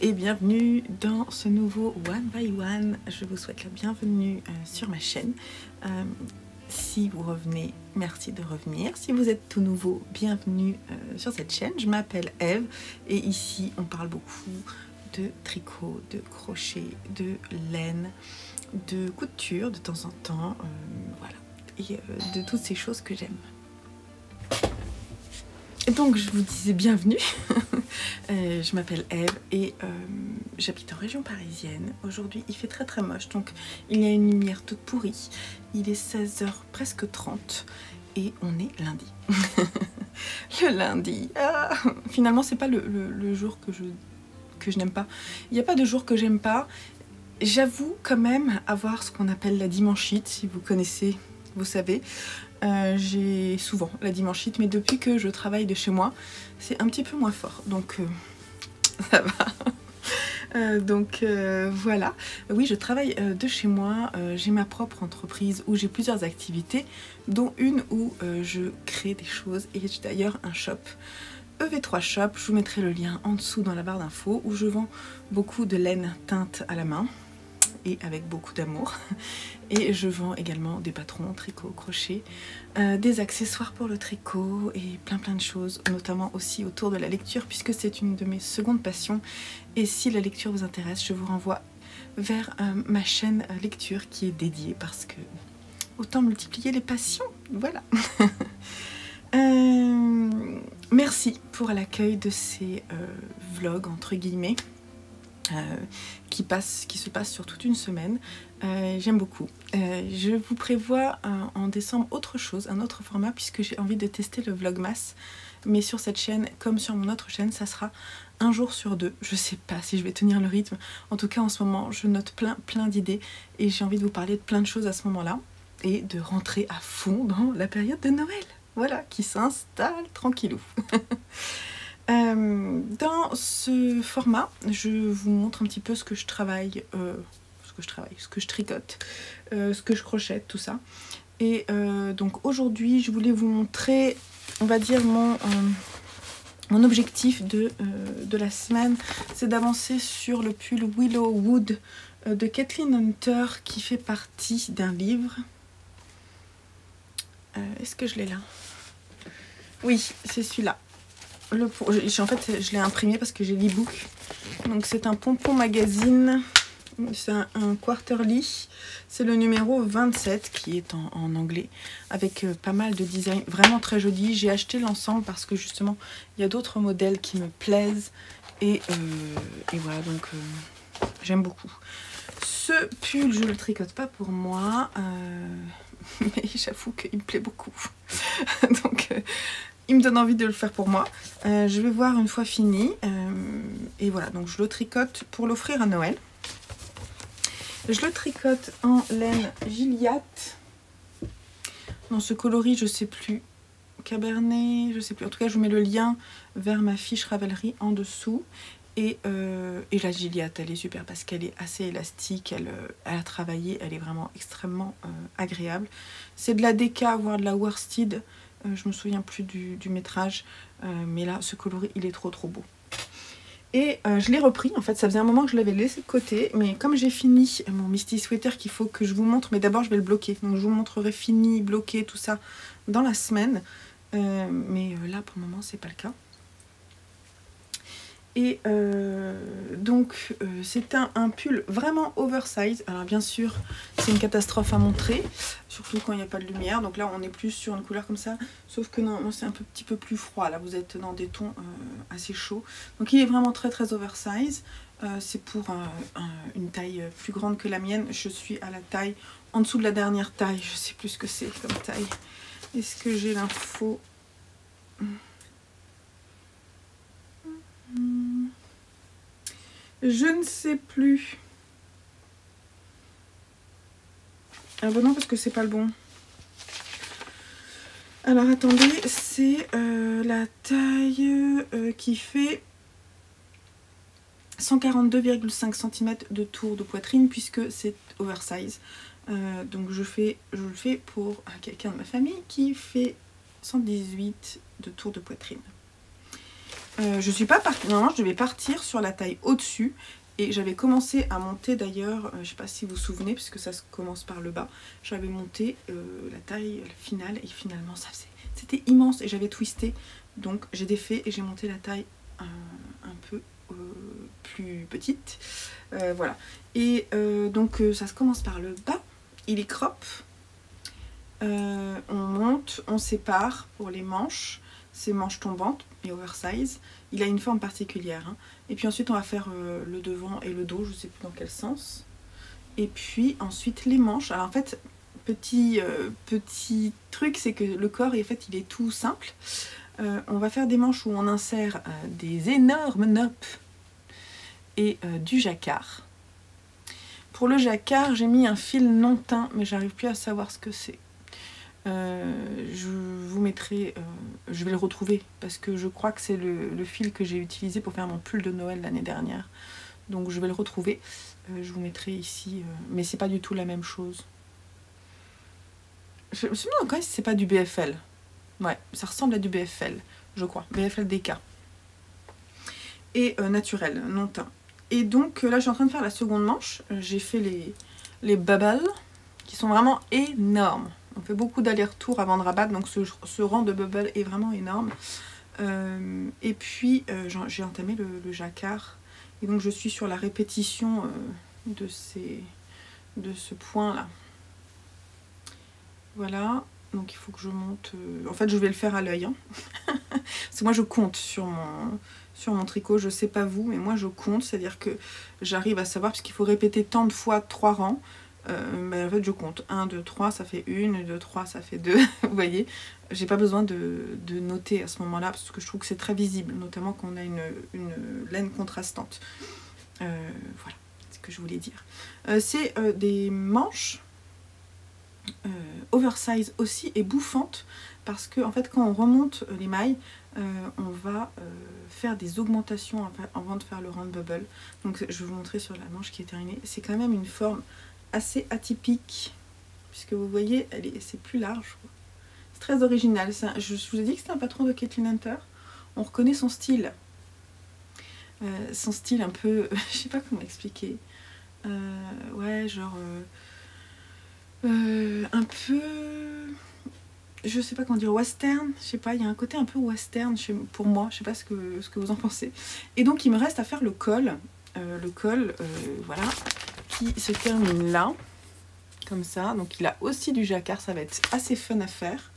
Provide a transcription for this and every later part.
et bienvenue dans ce nouveau One by One. Je vous souhaite la bienvenue sur ma chaîne. Si vous revenez, merci de revenir. Si vous êtes tout nouveau, bienvenue sur cette chaîne. Je m'appelle Eve et ici on parle beaucoup de tricot, de crochet, de laine, de couture de temps en temps, voilà, et de toutes ces choses que j'aime. Donc je vous disais bienvenue, je m'appelle Eve et j'habite en région parisienne. Aujourd'hui il fait très moche, donc il y a une lumière toute pourrie. Il est 16h presque 30 et on est lundi. Le lundi, finalement c'est pas le jour que je n'aime pas. Il n'y a pas de jour que j'aime pas. J'avoue quand même avoir ce qu'on appelle la dimanchite, si vous connaissez, vous savez. J'ai souvent la dimanchite, mais depuis que je travaille de chez moi, c'est un petit peu moins fort, donc ça va. Voilà. Oui, je travaille de chez moi, j'ai ma propre entreprise où j'ai plusieurs activités, dont une où je crée des choses, et j'ai d'ailleurs un shop, EV3 Shop, je vous mettrai le lien en dessous dans la barre d'infos, où je vends beaucoup de laine teinte à la main, et avec beaucoup d'amour. Et je vends également des patrons, tricot, crochet, des accessoires pour le tricot et plein de choses, notamment aussi autour de la lecture puisque c'est une de mes secondes passions. Et si la lecture vous intéresse, je vous renvoie vers ma chaîne lecture qui est dédiée parce que autant multiplier les passions, voilà. Merci pour l'accueil de ces vlogs entre guillemets. Qui se passe sur toute une semaine. J'aime beaucoup. Je vous prévois en décembre autre chose, un autre format, puisque j'ai envie de tester le Vlogmas. Mais sur cette chaîne, comme sur mon autre chaîne, ça sera un jour sur deux. Je sais pas si je vais tenir le rythme. En tout cas, en ce moment, je note plein d'idées et j'ai envie de vous parler de plein de choses à ce moment-là et de rentrer à fond dans la période de Noël. Voilà, qui s'installe tranquillou. Dans ce format, je vous montre un petit peu ce que je travaille, ce que je tricote, ce que je crochette, tout ça. Et donc aujourd'hui, je voulais vous montrer, on va dire, mon objectif de la semaine, c'est d'avancer sur le pull Willow Wood de Kathleen Hunter qui fait partie d'un livre. Est-ce que je l'ai là? Oui, c'est celui-là. En fait, je l'ai imprimé parce que j'ai l'e-book. Donc c'est un pompon magazine, c'est un quarterly. C'est le numéro 27 qui est en anglais avec pas mal de designs vraiment très jolis. J'ai acheté l'ensemble parce que justement il y a d'autres modèles qui me plaisent et voilà, donc j'aime beaucoup. Ce pull, je le tricote pas pour moi, mais j'avoue qu'il me plaît beaucoup. Donc il me donne envie de le faire pour moi. Je vais voir une fois fini. Et voilà, donc je le tricote pour l'offrir à Noël. Je le tricote en laine Gilliatt. Dans ce coloris, je sais plus. Cabernet, je sais plus. En tout cas, je vous mets le lien vers ma fiche Ravelry en dessous. Et la Gilliatt, elle est super parce qu'elle est assez élastique. Elle a travaillé, elle est vraiment extrêmement agréable. C'est de la DK, voire de la worsted. Je me souviens plus du métrage, mais là ce coloris il est trop beau. Et je l'ai repris, en fait ça faisait un moment que je l'avais laissé de côté, mais comme j'ai fini mon Misty Sweater qu'il faut que je vous montre, mais d'abord je vais le bloquer, donc je vous montrerai fini, bloqué, tout ça dans la semaine, mais là pour le moment c'est pas le cas. Et donc c'est un pull vraiment oversize. Alors bien sûr c'est une catastrophe à montrer, surtout quand il n'y a pas de lumière. Donc là on est plus sur une couleur comme ça, sauf que non, c'est un petit peu plus froid. Là vous êtes dans des tons assez chauds. Donc il est vraiment très oversize. C'est pour une taille plus grande que la mienne. Je suis à la taille en dessous de la dernière taille. Je sais plus ce que c'est comme taille. Est-ce que j'ai l'info? Je ne sais plus. Ah bon non, parce que c'est pas le bon. Alors attendez, c'est la taille qui fait 142,5 cm de tour de poitrine puisque c'est oversize. Donc je le fais pour quelqu'un de ma famille qui fait 118 de tour de poitrine. Je suis pas partie, normalement je devais partir sur la taille au-dessus. Et j'avais commencé à monter d'ailleurs, je sais pas si vous vous souvenez, puisque ça se commence par le bas. J'avais monté la taille finale et finalement c'était immense et j'avais twisté. Donc j'ai défait et j'ai monté la taille un peu plus petite. Voilà. Et donc ça se commence par le bas, il est crop. On monte, on sépare pour les manches, ces manches tombantes et oversize. Il a une forme particulière. Hein. Et puis ensuite on va faire le devant et le dos, je sais plus dans quel sens. Et puis ensuite les manches. Alors en fait, petit truc, c'est que le corps en fait il est tout simple. On va faire des manches où on insère des énormes noppes et du jacquard. Pour le jacquard, j'ai mis un fil non teint, mais j'arrive plus à savoir ce que c'est. Je vous mettrai, je vais le retrouver parce que je crois que c'est le fil que j'ai utilisé pour faire mon pull de Noël l'année dernière. Donc je vais le retrouver, je vous mettrai ici, mais c'est pas du tout la même chose. Je me demande encore si c'est pas du BFL. Ouais, ça ressemble à du BFL, je crois, BFL DK. Et naturel, non teint. Et donc là je suis en train de faire la seconde manche, j'ai fait les bubbles qui sont vraiment énormes. On fait beaucoup d'allers-retours avant de rabattre, donc ce rang de bubble est vraiment énorme. Et puis j'ai entamé le jacquard. Et donc je suis sur la répétition de ce point là. Voilà, donc il faut que je monte. En fait je vais le faire à l'œil. Hein. Parce que moi je compte sur mon tricot, je sais pas vous, mais moi je compte, c'est-à-dire que j'arrive à savoir, puisqu'il faut répéter tant de fois 3 rangs. Mais en fait je compte 1, 2, 3 ça fait 1, 2, 3 ça fait 2. Vous voyez, j'ai pas besoin de noter à ce moment là parce que je trouve que c'est très visible, notamment quand on a une laine contrastante. Voilà ce que je voulais dire. C'est des manches oversize aussi et bouffantes parce que en fait quand on remonte les mailles on va faire des augmentations avant de faire le round bubble. Donc je vais vous montrer sur la manche qui est terminée. C'est quand même une forme assez atypique puisque vous voyez c'est plus large, c'est très original. Je vous ai dit que c'était un patron de Caitlin Hunter, on reconnaît son style un peu je sais pas comment expliquer, ouais genre un peu, je sais pas comment dire, western, je sais pas, il y a un côté un peu western pour moi, je sais pas ce que vous en pensez. Et donc il me reste à faire le col, voilà, qui se termine là, comme ça. Donc il a aussi du jacquard, ça va être assez fun à faire.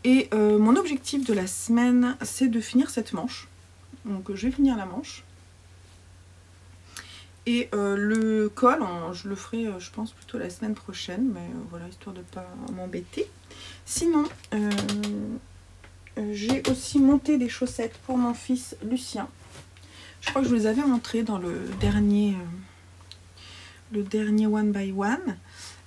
Et mon objectif de la semaine, c'est de finir cette manche. Donc je vais finir la manche. Et le col, je le ferai, je pense, plutôt la semaine prochaine, mais voilà, histoire de ne pas m'embêter. Sinon, j'ai aussi monté des chaussettes pour mon fils Lucien. Je crois que je vous les avais montrées dans le dernier one by one.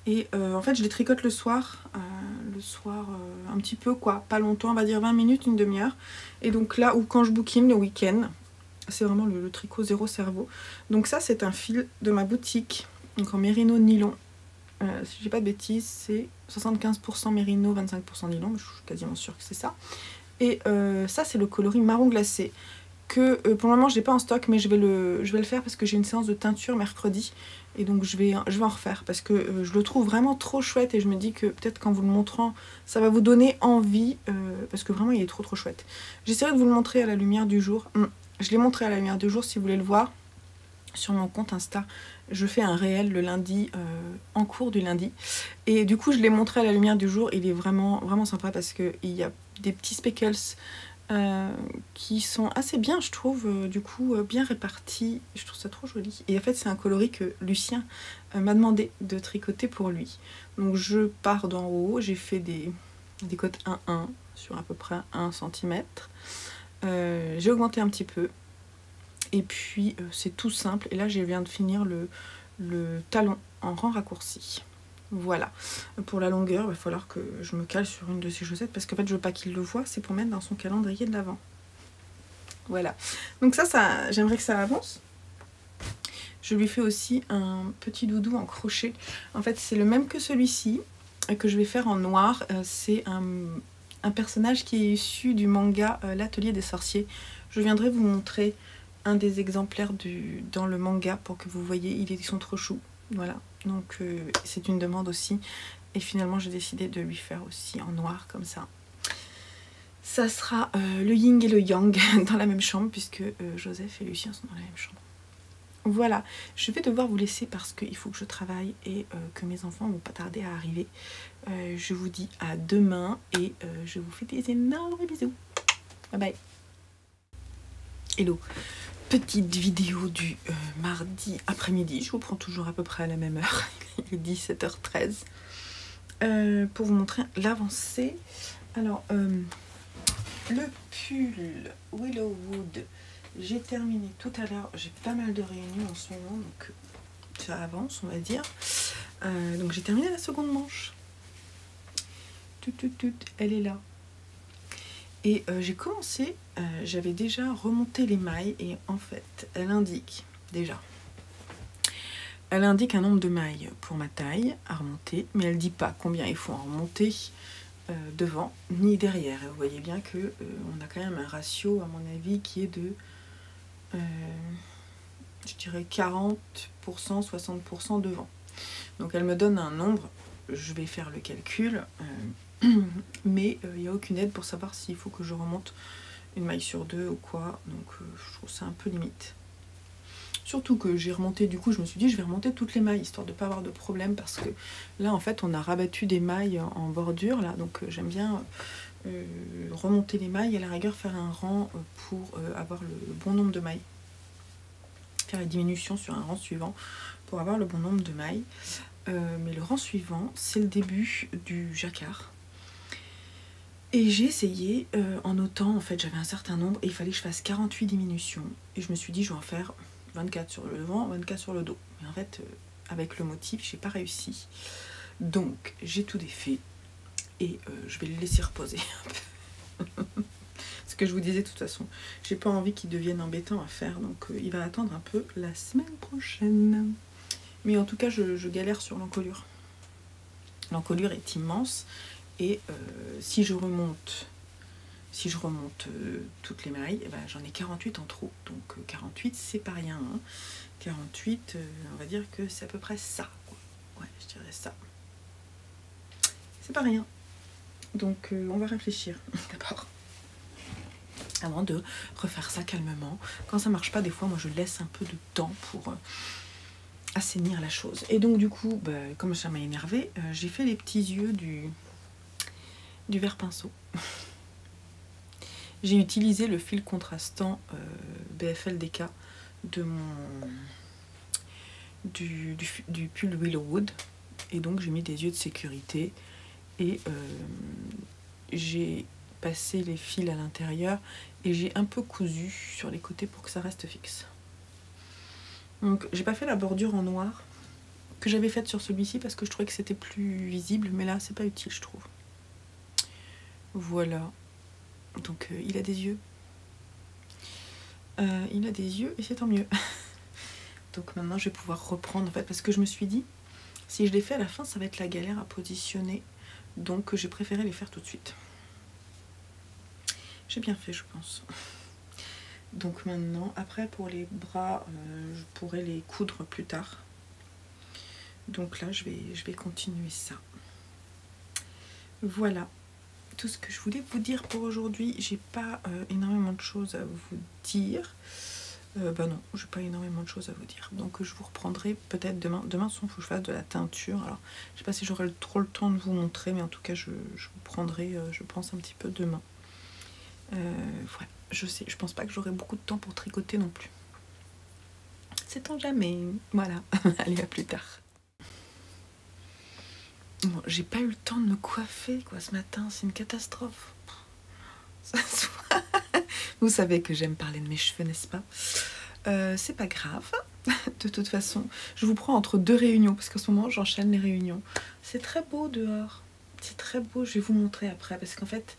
Et en fait, je les tricote le soir un petit peu, quoi, pas longtemps, on va dire 20 minutes, une demi-heure. Et donc là, ou quand je bookine le week-end, c'est vraiment le tricot zéro cerveau. Donc ça, c'est un fil de ma boutique, donc en mérino nylon. Si je dis pas de bêtises, c'est 75% mérino, 25% nylon, mais je suis quasiment sûre que c'est ça. Et ça, c'est le coloris marron glacé, que pour le moment, je n'ai pas en stock, mais je vais le faire parce que j'ai une séance de teinture mercredi. Et donc, je vais en refaire parce que je le trouve vraiment trop chouette et je me dis que peut-être qu'en vous le montrant, ça va vous donner envie, parce que vraiment, il est trop chouette. J'essaierai de vous le montrer à la lumière du jour. Je l'ai montré à la lumière du jour si vous voulez le voir sur mon compte Insta. Je fais un réel le lundi, en cours du lundi. Et du coup, je l'ai montré à la lumière du jour. Il est vraiment sympa parce qu'il y a des petits speckles qui sont assez bien, je trouve, du coup, bien répartis. Je trouve ça trop joli. Et en fait, c'est un coloris que Lucien m'a demandé de tricoter pour lui. Donc, je pars d'en haut. J'ai fait des cotes 1-1 sur à peu près 1 cm. J'ai augmenté un petit peu et puis c'est tout simple. Et là je viens de finir le talon en rang raccourci. Voilà, pour la longueur il va falloir que je me cale sur une de ces chaussettes parce qu'en fait je veux pas qu'il le voie, c'est pour mettre dans son calendrier de l'avant. Voilà, donc ça j'aimerais que ça avance. Je lui fais aussi un petit doudou en crochet. En fait c'est le même que celui-ci que je vais faire en noir. C'est un personnage qui est issu du manga L'Atelier des Sorciers. Je viendrai vous montrer un des exemplaires dans le manga pour que vous voyez, ils sont trop choux. Voilà, donc c'est une demande aussi. Et finalement, j'ai décidé de lui faire aussi en noir comme ça. Ça sera le yin et le yang dans la même chambre puisque Joseph et Lucien sont dans la même chambre. Voilà, je vais devoir vous laisser parce qu'il faut que je travaille et que mes enfants vont pas tarder à arriver. Je vous dis à demain et je vous fais des énormes bisous. Bye bye. Hello, petite vidéo du mardi après-midi. Je vous prends toujours à peu près à la même heure. Il est 17h13. Pour vous montrer l'avancée. Alors, le pull Willowwood, j'ai terminé tout à l'heure. J'ai pas mal de réunions en ce moment, donc ça avance, on va dire. Donc j'ai terminé la seconde manche. Elle est là. Et j'ai commencé, j'avais déjà remonté les mailles et en fait, elle indique déjà. Elle indique un nombre de mailles pour ma taille à remonter, mais elle ne dit pas combien il faut en remonter devant ni derrière. Et vous voyez bien que on a quand même un ratio, à mon avis, qui est de, je dirais 40%, 60% devant. Donc elle me donne un nombre, je vais faire le calcul, mais il n'y a aucune aide pour savoir s'il faut que je remonte une maille sur deux ou quoi. Donc je trouve ça un peu limite. Surtout que j'ai remonté, du coup je me suis dit je vais remonter toutes les mailles histoire de ne pas avoir de problème parce que là en fait on a rabattu des mailles en bordure là, donc j'aime bien remonter les mailles et à la rigueur faire un rang pour avoir le bon nombre de mailles, faire la diminution sur un rang suivant pour avoir le bon nombre de mailles. Mais le rang suivant c'est le début du jacquard et j'ai essayé en notant, en fait j'avais un certain nombre et il fallait que je fasse 48 diminutions et je me suis dit je vais en faire 24 sur le devant, 24 sur le dos. Mais en fait, avec le motif, j'ai pas réussi. Donc, j'ai tout défait. Et je vais le laisser reposer un peu. Ce que je vous disais, de toute façon, j'ai pas envie qu'il devienne embêtant à faire. Donc, il va attendre un peu la semaine prochaine. Mais en tout cas, je galère sur l'encolure. L'encolure est immense. Et si je remonte toutes les mailles, eh ben, j'en ai 48 en trop. Donc 48, c'est pas rien. Hein. 48, on va dire que c'est à peu près ça. Quoi. Ouais, je dirais ça. C'est pas rien. Donc on va réfléchir d'abord. Avant de refaire ça calmement. Quand ça marche pas, des fois, moi je laisse un peu de temps pour assainir la chose. Et donc du coup, bah, comme ça m'a énervé, j'ai fait les petits yeux du verre pinceau. J'ai utilisé le fil contrastant BFLDK de du pull Willowwood et donc j'ai mis des yeux de sécurité et j'ai passé les fils à l'intérieur et j'ai un peu cousu sur les côtés pour que ça reste fixe. Donc j'ai pas fait la bordure en noir que j'avais faite sur celui-ci parce que je trouvais que c'était plus visible, mais là c'est pas utile je trouve. Voilà. Donc il a des yeux. Il a des yeux et c'est tant mieux. Donc maintenant je vais pouvoir reprendre en fait parce que je me suis dit si je les fais à la fin ça va être la galère à positionner. Donc j'ai préféré les faire tout de suite. J'ai bien fait je pense. Donc maintenant après pour les bras je pourrais les coudre plus tard. Donc là je vais continuer ça. Voilà. Tout ce que je voulais vous dire pour aujourd'hui. J'ai pas énormément de choses à vous dire. Bah non, j'ai pas énormément de choses à vous dire. Donc je vous reprendrai peut-être demain. Demain, il faut que je fasse de la teinture. Alors, je sais pas si j'aurai trop le temps de vous montrer, mais en tout cas, je vous prendrai, je pense, un petit peu demain. Voilà, je pense pas que j'aurai beaucoup de temps pour tricoter non plus. Sait-on jamais. Voilà, allez, à plus tard. Bon, j'ai pas eu le temps de me coiffer quoi ce matin, c'est une catastrophe. Vous savez que j'aime parler de mes cheveux, n'est-ce pas? C'est pas grave, de toute façon. Je vous prends entre deux réunions, parce qu'en ce moment j'enchaîne les réunions. C'est très beau dehors, c'est très beau, je vais vous montrer après, parce qu'en fait,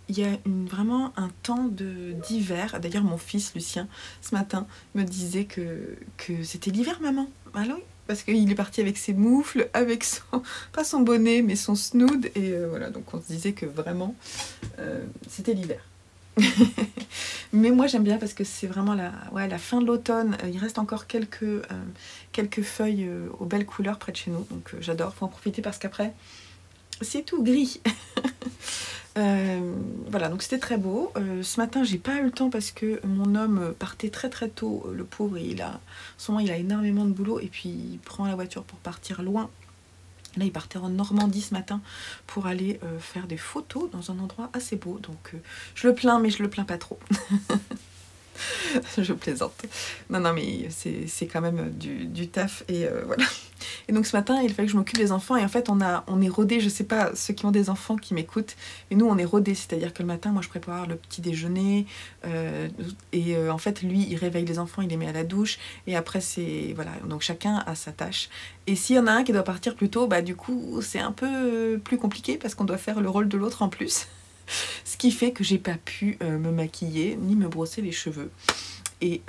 il y a vraiment un temps d'hiver. D'ailleurs mon fils Lucien, ce matin, me disait que c'était l'hiver maman. Alors parce qu'il est parti avec ses moufles, avec son, pas son bonnet, mais son snood. Et voilà, donc on se disait que vraiment, c'était l'hiver. Mais moi j'aime bien parce que c'est vraiment la fin de l'automne. Il reste encore quelques feuilles aux belles couleurs près de chez nous. Donc j'adore, faut en profiter parce qu'après c'est tout gris. Voilà, donc c'était très beau. Ce matin j'ai pas eu le temps parce que mon homme partait très très tôt. Le pauvre, il a énormément de boulot et puis il prend la voiture pour partir loin. Là, il partait en Normandie ce matin pour aller faire des photos dans un endroit assez beau. Donc, je le plains, mais je le plains pas trop. Je plaisante. Non, mais c'est quand même du taf. Et voilà. Et donc, ce matin, il fallait que je m'occupe des enfants. Et en fait, on est rodés. Je sais pas, ceux qui ont des enfants qui m'écoutent. Mais nous, on est rodés. C'est-à-dire que le matin, moi, je prépare le petit déjeuner. En fait, lui, il réveille les enfants, il les met à la douche. Et après, c'est... Voilà. Donc, chacun a sa tâche. Et s'il y en a un qui doit partir plus tôt, bah, du coup, c'est un peu plus compliqué parce qu'on doit faire le rôle de l'autre en plus. Ce qui fait que j'ai pas pu me maquiller ni me brosser les cheveux. Et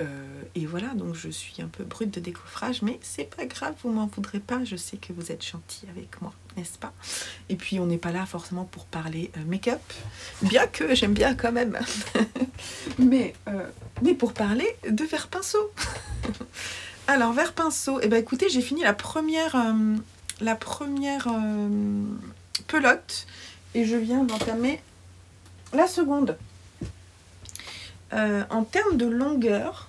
voilà, donc je suis un peu brute de décoffrage, mais c'est pas grave, vous m'en voudrez pas, je sais que vous êtes gentils avec moi, n'est-ce pas? Et puis on n'est pas là forcément pour parler make-up, bien que j'aime bien quand même, mais pour parler de verre pinceau. Alors, verre pinceau, et ben écoutez, j'ai fini la première pelote et je viens d'entamer la seconde. En termes de longueur,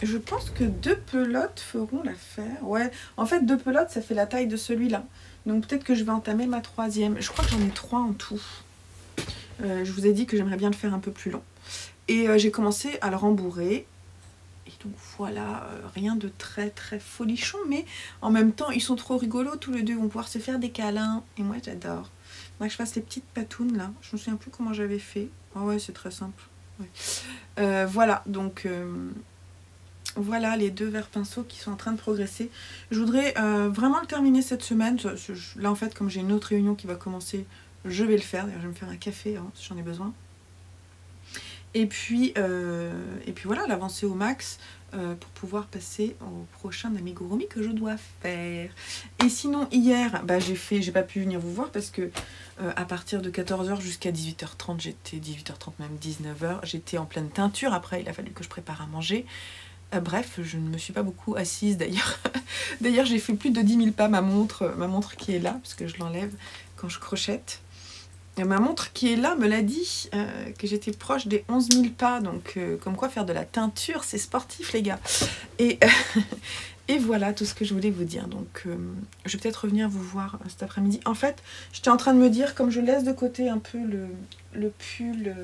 je pense que 2 pelotes feront l'affaire. Ouais, en fait 2 pelotes ça fait la taille de celui-là. Donc peut-être que je vais entamer ma 3e. Je crois que j'en ai 3 en tout. Je vous ai dit que j'aimerais bien le faire un peu plus long. Et j'ai commencé à le rembourrer. Et donc voilà, rien de très très folichon, mais en même temps ils sont trop rigolos tous les deux. Ils vont pouvoir se faire des câlins. Et moi j'adore. Moi je fasse les petites patounes là. Je me souviens plus comment j'avais fait. Ah ouais, c'est très simple. Ouais. Voilà, donc voilà les 2 verres pinceaux qui sont en train de progresser. Je voudrais vraiment le terminer cette semaine. Là en fait, comme j'ai une autre réunion qui va commencer, je vais le faire. D'ailleurs, je vais me faire un café hein, si j'en ai besoin. Et puis voilà, l'avancer au max pour pouvoir passer au prochain amigurumi que je dois faire. Et sinon, hier, bah, j'ai pas pu venir vous voir parce que à partir de 14h jusqu'à 18h30, 18h30 même 19h, j'étais en pleine teinture. Après, il a fallu que je prépare à manger. Bref, je ne me suis pas beaucoup assise d'ailleurs. D'ailleurs, j'ai fait plus de 10 000 pas, ma montre qui est là, parce que je l'enlève quand je crochette. Ma montre qui est là me l'a dit, que j'étais proche des 11 000 pas, donc comme quoi faire de la teinture, c'est sportif les gars. Et voilà tout ce que je voulais vous dire. Donc je vais peut-être revenir vous voir cet après-midi. En fait, j'étais en train de me dire, comme je laisse de côté un peu le pull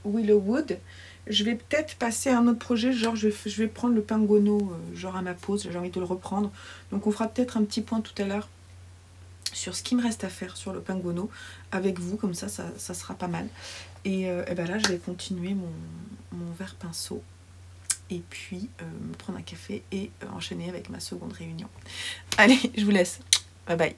Willowwood, je vais peut-être passer à un autre projet, genre je vais prendre le Penguono genre à ma pause, j'ai envie de le reprendre. Donc on fera peut-être un petit point tout à l'heure sur ce qui me reste à faire sur le Penguono avec vous, comme ça sera pas mal. Et ben là, je vais continuer mon verre pinceau et puis me prendre un café et enchaîner avec ma seconde réunion. Allez, je vous laisse. Bye bye.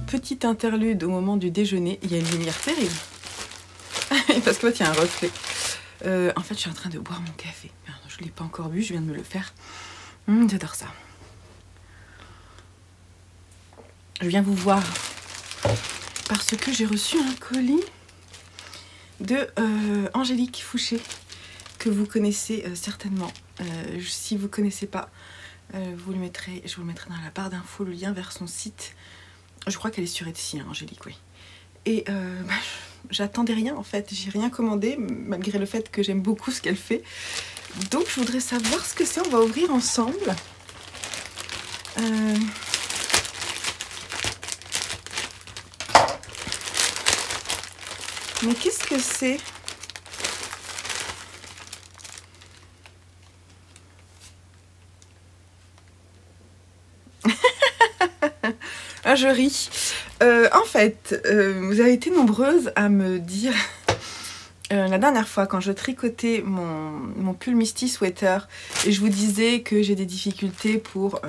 Petit interlude au moment du déjeuner, il y a une lumière terrible. Parce que il y a un reflet. En fait, je suis en train de boire mon café. Je ne l'ai pas encore bu, je viens de me le faire. J'adore ça. Je viens vous voir parce que j'ai reçu un colis de Angélique Fouché, que vous connaissez certainement. Si vous ne connaissez pas, je vous le mettrai dans la barre d'infos, le lien vers son site. Je crois qu'elle est sur Etsy, hein, Angélique, oui. Et j'attendais rien en fait, j'ai rien commandé, malgré le fait que j'aime beaucoup ce qu'elle fait. Donc je voudrais savoir ce que c'est, on va ouvrir ensemble. Mais qu'est-ce que c'est? Marjorie. En fait, vous avez été nombreuses à me dire la dernière fois quand je tricotais mon pull Misty Sweater et je vous disais que j'ai des difficultés pour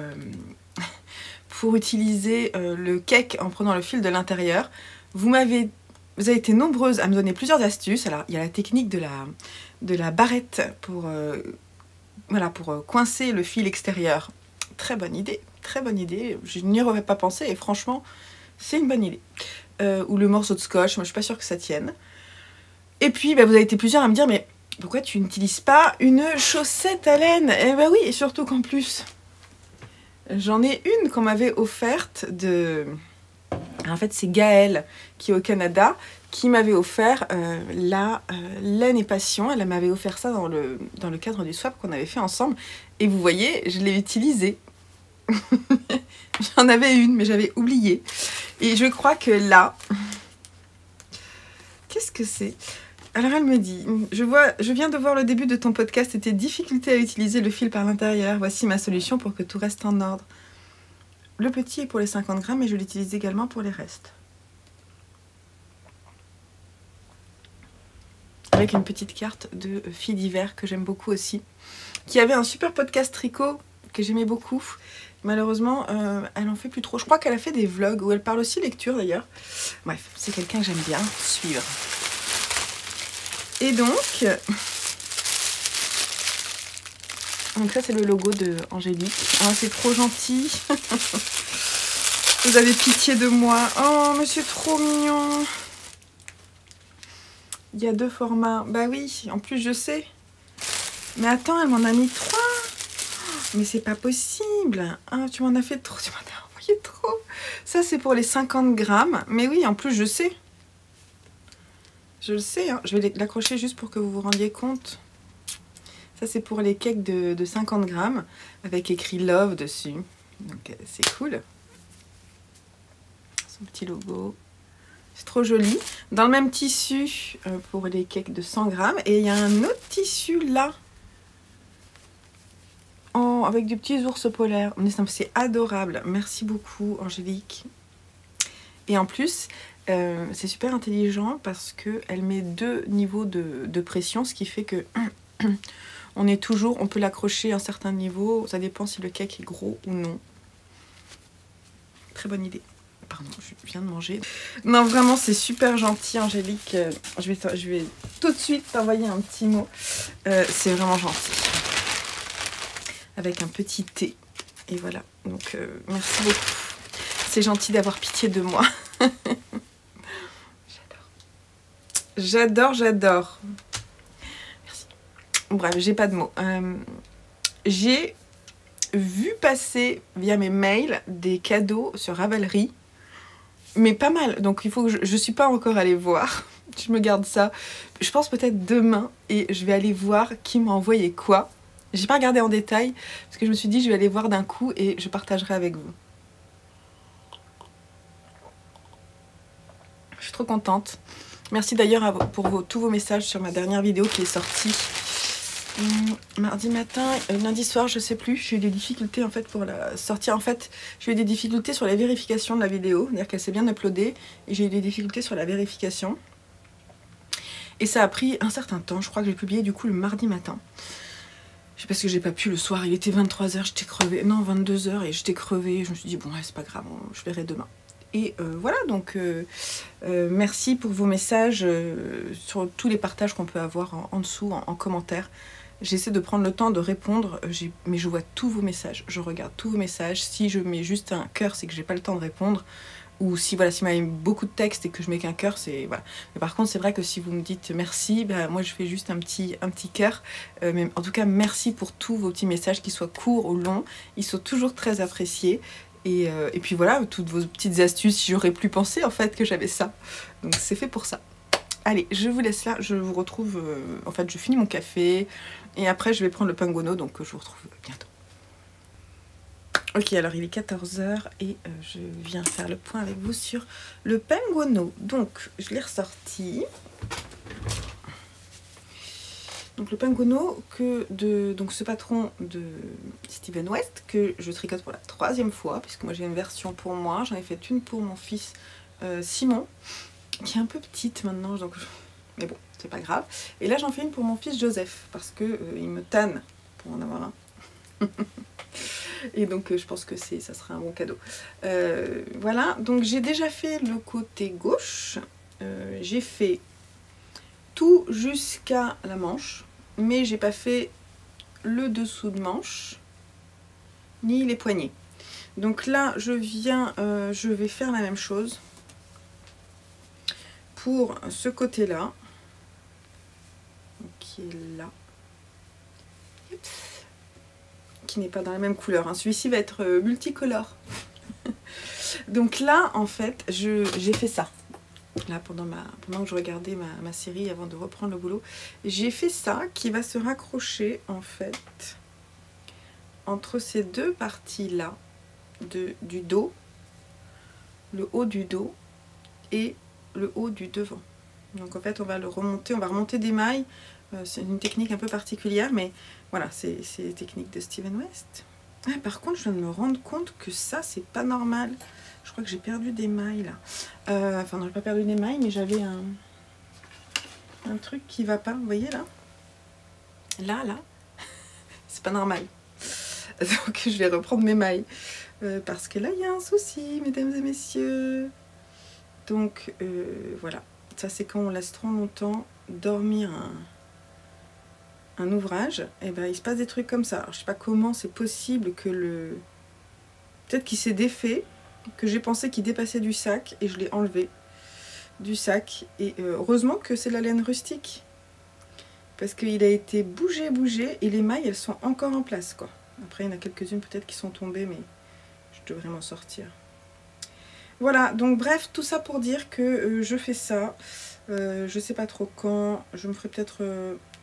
utiliser le cake en prenant le fil de l'intérieur. Vous avez été nombreuses à me donner plusieurs astuces. Alors, il y a la technique de la barrette pour coincer le fil extérieur. Très bonne idée, très bonne idée. Je n'y aurais pas pensé et franchement, c'est une bonne idée. Ou le morceau de scotch, moi je suis pas sûre que ça tienne. Et puis, vous avez été plusieurs à me dire, mais pourquoi tu n'utilises pas une chaussette à laine? Eh ben oui, et surtout qu'en plus, j'en ai une qu'on m'avait offerte de... En fait, c'est Gaëlle, qui est au Canada, qui m'avait offert la laine et passion. Elle m'avait offert ça dans le cadre du swap qu'on avait fait ensemble. Et vous voyez, je l'ai utilisée. J'en avais une, mais j'avais oublié. Et je crois que là... Qu'est-ce que c'est? Alors elle me dit, je viens de voir le début de ton podcast et tes difficultés à utiliser le fil par l'intérieur. Voici ma solution pour que tout reste en ordre. Le petit est pour les 50 grammes et je l'utilise également pour les restes. Avec une petite carte de filles d'hiver que j'aime beaucoup aussi. Qui avait un super podcast tricot que j'aimais beaucoup. Malheureusement, elle en fait plus trop. Je crois qu'elle a fait des vlogs où elle parle aussi lecture d'ailleurs. Bref, c'est quelqu'un que j'aime bien suivre. Et donc ça c'est le logo de Angélique. Oh, c'est trop gentil. Vous avez pitié de moi. Oh mais c'est trop mignon. Il y a 2 formats. Bah oui, en plus je sais. Mais attends, elle m'en a mis 3. Mais c'est pas possible. Ah, tu m'en as fait trop. Tu m'en as envoyé trop. Ça c'est pour les 50 grammes. Mais oui, en plus je sais. Je le sais, hein. Je vais l'accrocher juste pour que vous vous rendiez compte. Ça, c'est pour les cakes de 50 grammes, avec écrit Love dessus. Donc, c'est cool. Son petit logo. C'est trop joli. Dans le même tissu pour les cakes de 100 grammes. Et il y a un autre tissu là. Avec des petits ours polaires. C'est adorable. Merci beaucoup, Angélique. Et en plus... c'est super intelligent parce qu'elle met 2 niveaux de pression, ce qui fait que on peut l'accrocher à un certain niveau, ça dépend si le cake est gros ou non. Très bonne idée. Pardon, je viens de manger. Non, vraiment, c'est super gentil, Angélique. Je vais tout de suite t'envoyer un petit mot. C'est vraiment gentil. Avec un petit thé. Et voilà, donc merci beaucoup. C'est gentil d'avoir pitié de moi. J'adore. Merci. Bref, j'ai pas de mots. J'ai vu passer via mes mails des cadeaux sur Ravelry. Mais pas mal. Donc il faut que je suis pas encore allée voir. Je me garde ça. Je pense peut-être demain et je vais aller voir qui m'a envoyé quoi. J'ai pas regardé en détail parce que je me suis dit je vais aller voir d'un coup et je partagerai avec vous. Je suis trop contente. Merci d'ailleurs pour tous vos messages sur ma dernière vidéo qui est sortie mardi matin, lundi soir, je sais plus. J'ai eu des difficultés en fait pour la sortir. En fait, j'ai eu des difficultés sur la vérification de la vidéo, c'est-à-dire qu'elle s'est bien uploadée et j'ai eu des difficultés sur la vérification. Et ça a pris un certain temps. Je crois que j'ai publié du coup le mardi matin. Je sais pas parce que j'ai pas pu le soir. Il était 23 h, j'étais crevée. Non, 22 h et j'étais crevée. Je me suis dit bon, ouais, c'est pas grave, je verrai demain. Et voilà, donc merci pour vos messages sur tous les partages qu'on peut avoir en dessous, en commentaire. J'essaie de prendre le temps de répondre, mais je vois tous vos messages, je regarde tous vos messages. Si je mets juste un cœur, c'est que j'ai pas le temps de répondre. Ou si voilà, s'il m'a mis beaucoup de texte et que je mets qu'un cœur, c'est voilà. Mais par contre, c'est vrai que si vous me dites merci, bah, moi je fais juste un petit cœur. Mais en tout cas, merci pour tous vos petits messages, qu'ils soient courts ou longs. Ils sont toujours très appréciés. Et puis voilà, toutes vos petites astuces, j'aurais plus pensé en fait que j'avais ça. Donc c'est fait pour ça. Allez, je vous laisse là, je vous retrouve, en fait je finis mon café et après je vais prendre le Penguono, donc je vous retrouve bientôt. Ok, alors il est 14 h et je viens faire le point avec vous sur le Penguono. Donc je l'ai ressorti. Donc le Penguono, donc ce patron de Steven West, que je tricote pour la 3e fois, puisque moi j'ai une version pour moi, j'en ai fait une pour mon fils Simon, qui est un peu petite maintenant, donc mais bon, c'est pas grave. Et là j'en fais une pour mon fils Joseph, parce que il me tanne pour en avoir un. Et donc je pense que ça sera un bon cadeau. Voilà, donc j'ai déjà fait le côté gauche, j'ai fait tout jusqu'à la manche, mais j'ai pas fait le dessous de manche ni les poignets. Donc là je vais faire la même chose pour ce côté là qui est là, qui n'est pas dans la même couleur, hein. Celui-ci va être multicolore. Donc là en fait j'ai fait ça. Là, pendant que je regardais ma série avant de reprendre le boulot, j'ai fait ça qui va se raccrocher en fait entre ces deux parties là du dos, le haut du dos et le haut du devant. Donc en fait on va le remonter, on va remonter des mailles. C'est une technique un peu particulière, mais voilà, c'est les techniques de Steven West. Ah, par contre je viens de me rendre compte que ça c'est pas normal. Je crois que j'ai perdu des mailles là. Enfin, non, j'ai pas perdu des mailles, mais j'avais un truc qui va pas. Vous voyez là? Là. C'est pas normal. Donc, je vais reprendre mes mailles. Parce que là, il y a un souci, mesdames et messieurs. Donc, voilà. Ça, c'est quand on laisse trop longtemps dormir un ouvrage. Et ben, il se passe des trucs comme ça. Alors, je sais pas comment c'est possible que peut-être qu'il s'est défait, que j'ai pensé qu'il dépassait du sac et je l'ai enlevé du sac. Et heureusement que c'est la laine rustique, parce qu'il a été bougé et les mailles elles sont encore en place quoi. Après il y en a quelques-unes peut-être qui sont tombées, mais je devrais m'en sortir. Voilà, donc bref, tout ça pour dire que je fais ça. Je sais pas trop quand. Je me ferai peut-être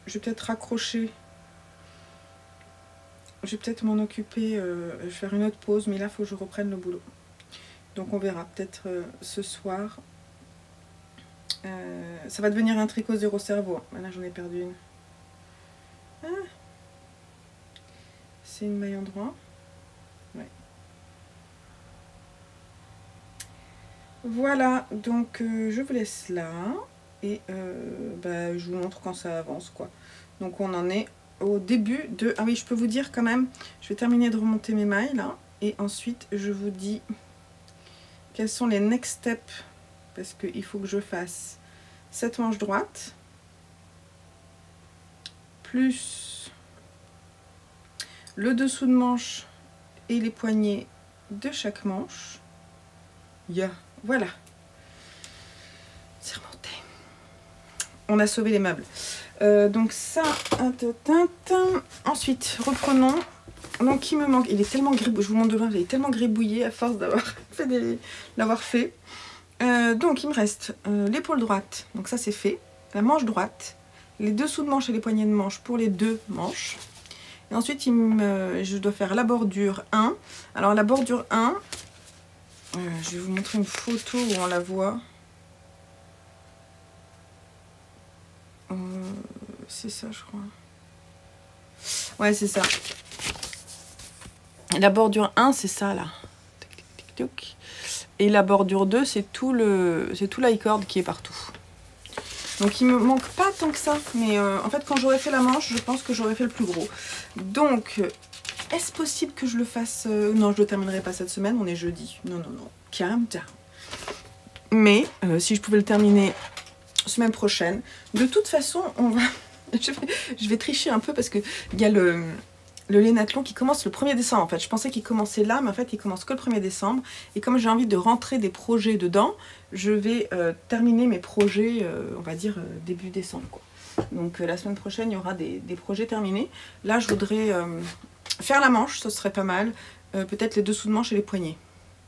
je vais peut-être raccrocher. Je vais peut-être m'en occuper, je vais faire une autre pause, mais là il faut que je reprenne le boulot. Donc on verra peut-être ce soir. Ça va devenir un tricot zéro cerveau. Là j'en ai perdu une. Ah, c'est une maille endroit. Ouais. Voilà, donc je vous laisse là. Et je vous montre quand ça avance quoi. Donc on en est au début de... Ah oui, je peux vous dire quand même, je vais terminer de remonter mes mailles là. Et ensuite je vous dis... Quels sont les next steps? Parce qu'il faut que je fasse cette manche droite, plus le dessous de manche et les poignets de chaque manche. Voilà. C'est remonté. On a sauvé les meubles. Donc ça, ensuite, reprenons. Donc il me manque, il est tellement gribouillé, je vous montre de loin, il est tellement gribouillé à force d'avoir fait. Donc il me reste l'épaule droite, donc ça c'est fait, la manche droite, les dessous de manche et les poignets de manche pour les deux manches. Et ensuite je dois faire la bordure 1. Alors la bordure 1, je vais vous montrer une photo où on la voit. C'est ça je crois. Ouais c'est ça. La bordure 1 c'est ça là. Et la bordure 2 c'est tout l'i-cord qui est partout. Donc il me manque pas tant que ça. Mais en fait quand j'aurai fait la manche, je pense que j'aurai fait le plus gros. Donc est-ce possible que je le fasse non, je ne le terminerai pas cette semaine, on est jeudi. Non. Calm down. Mais si je pouvais le terminer semaine prochaine. De toute façon, on va... je vais tricher un peu parce qu'il y a le Lénathlon qui commence le 1er décembre en fait. Je pensais qu'il commençait là, mais en fait il commence que le 1er décembre. Et comme j'ai envie de rentrer des projets dedans, je vais terminer mes projets, on va dire début décembre quoi. Donc la semaine prochaine il y aura des projets terminés. Là je voudrais faire la manche, ce serait pas mal. Peut-être les dessous de manche et les poignets.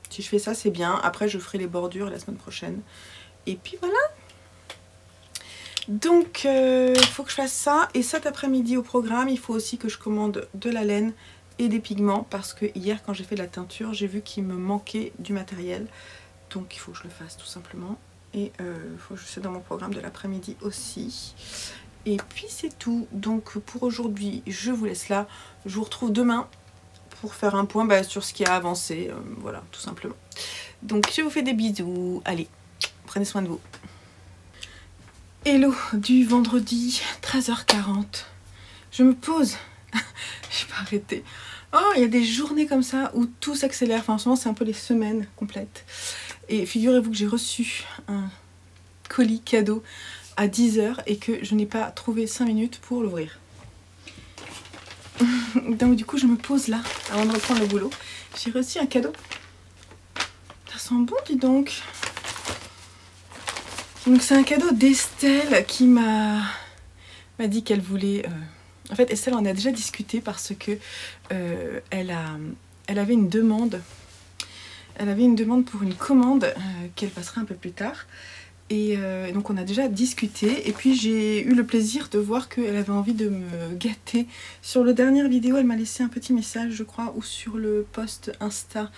Si je fais ça c'est bien. Après je ferai les bordures la semaine prochaine. Et puis voilà. Donc il faut que je fasse ça. Et cet après-midi au programme, il faut aussi que je commande de la laine et des pigments. Parce que hier quand j'ai fait de la teinture, j'ai vu qu'il me manquait du matériel. Donc il faut que je le fasse tout simplement. Et c'est dans mon programme de l'après-midi aussi. Et puis c'est tout. Donc pour aujourd'hui, je vous laisse là. Je vous retrouve demain pour faire un point sur ce qui a avancé. Voilà, tout simplement. Donc je vous fais des bisous. Allez, prenez soin de vous. Hello du vendredi 13h40. Je me pose. Je vais pas arrêter. Oh, il y a des journées comme ça où tout s'accélère. Enfin, en ce moment, c'est un peu les semaines complètes. Et figurez-vous que j'ai reçu un colis cadeau à 10h et que je n'ai pas trouvé 5 minutes pour l'ouvrir. Donc du coup, je me pose là avant de reprendre le boulot. J'ai reçu un cadeau. Ça sent bon, dis donc. Donc c'est un cadeau d'Estelle qui m'a dit qu'elle voulait... En fait, Estelle, on a déjà discuté parce que elle avait une demande. Elle avait une demande pour une commande qu'elle passera un peu plus tard. Et donc on a déjà discuté. Et puis j'ai eu le plaisir de voir qu'elle avait envie de me gâter. Sur la dernière vidéo, elle m'a laissé un petit message, je crois, ou sur le post Insta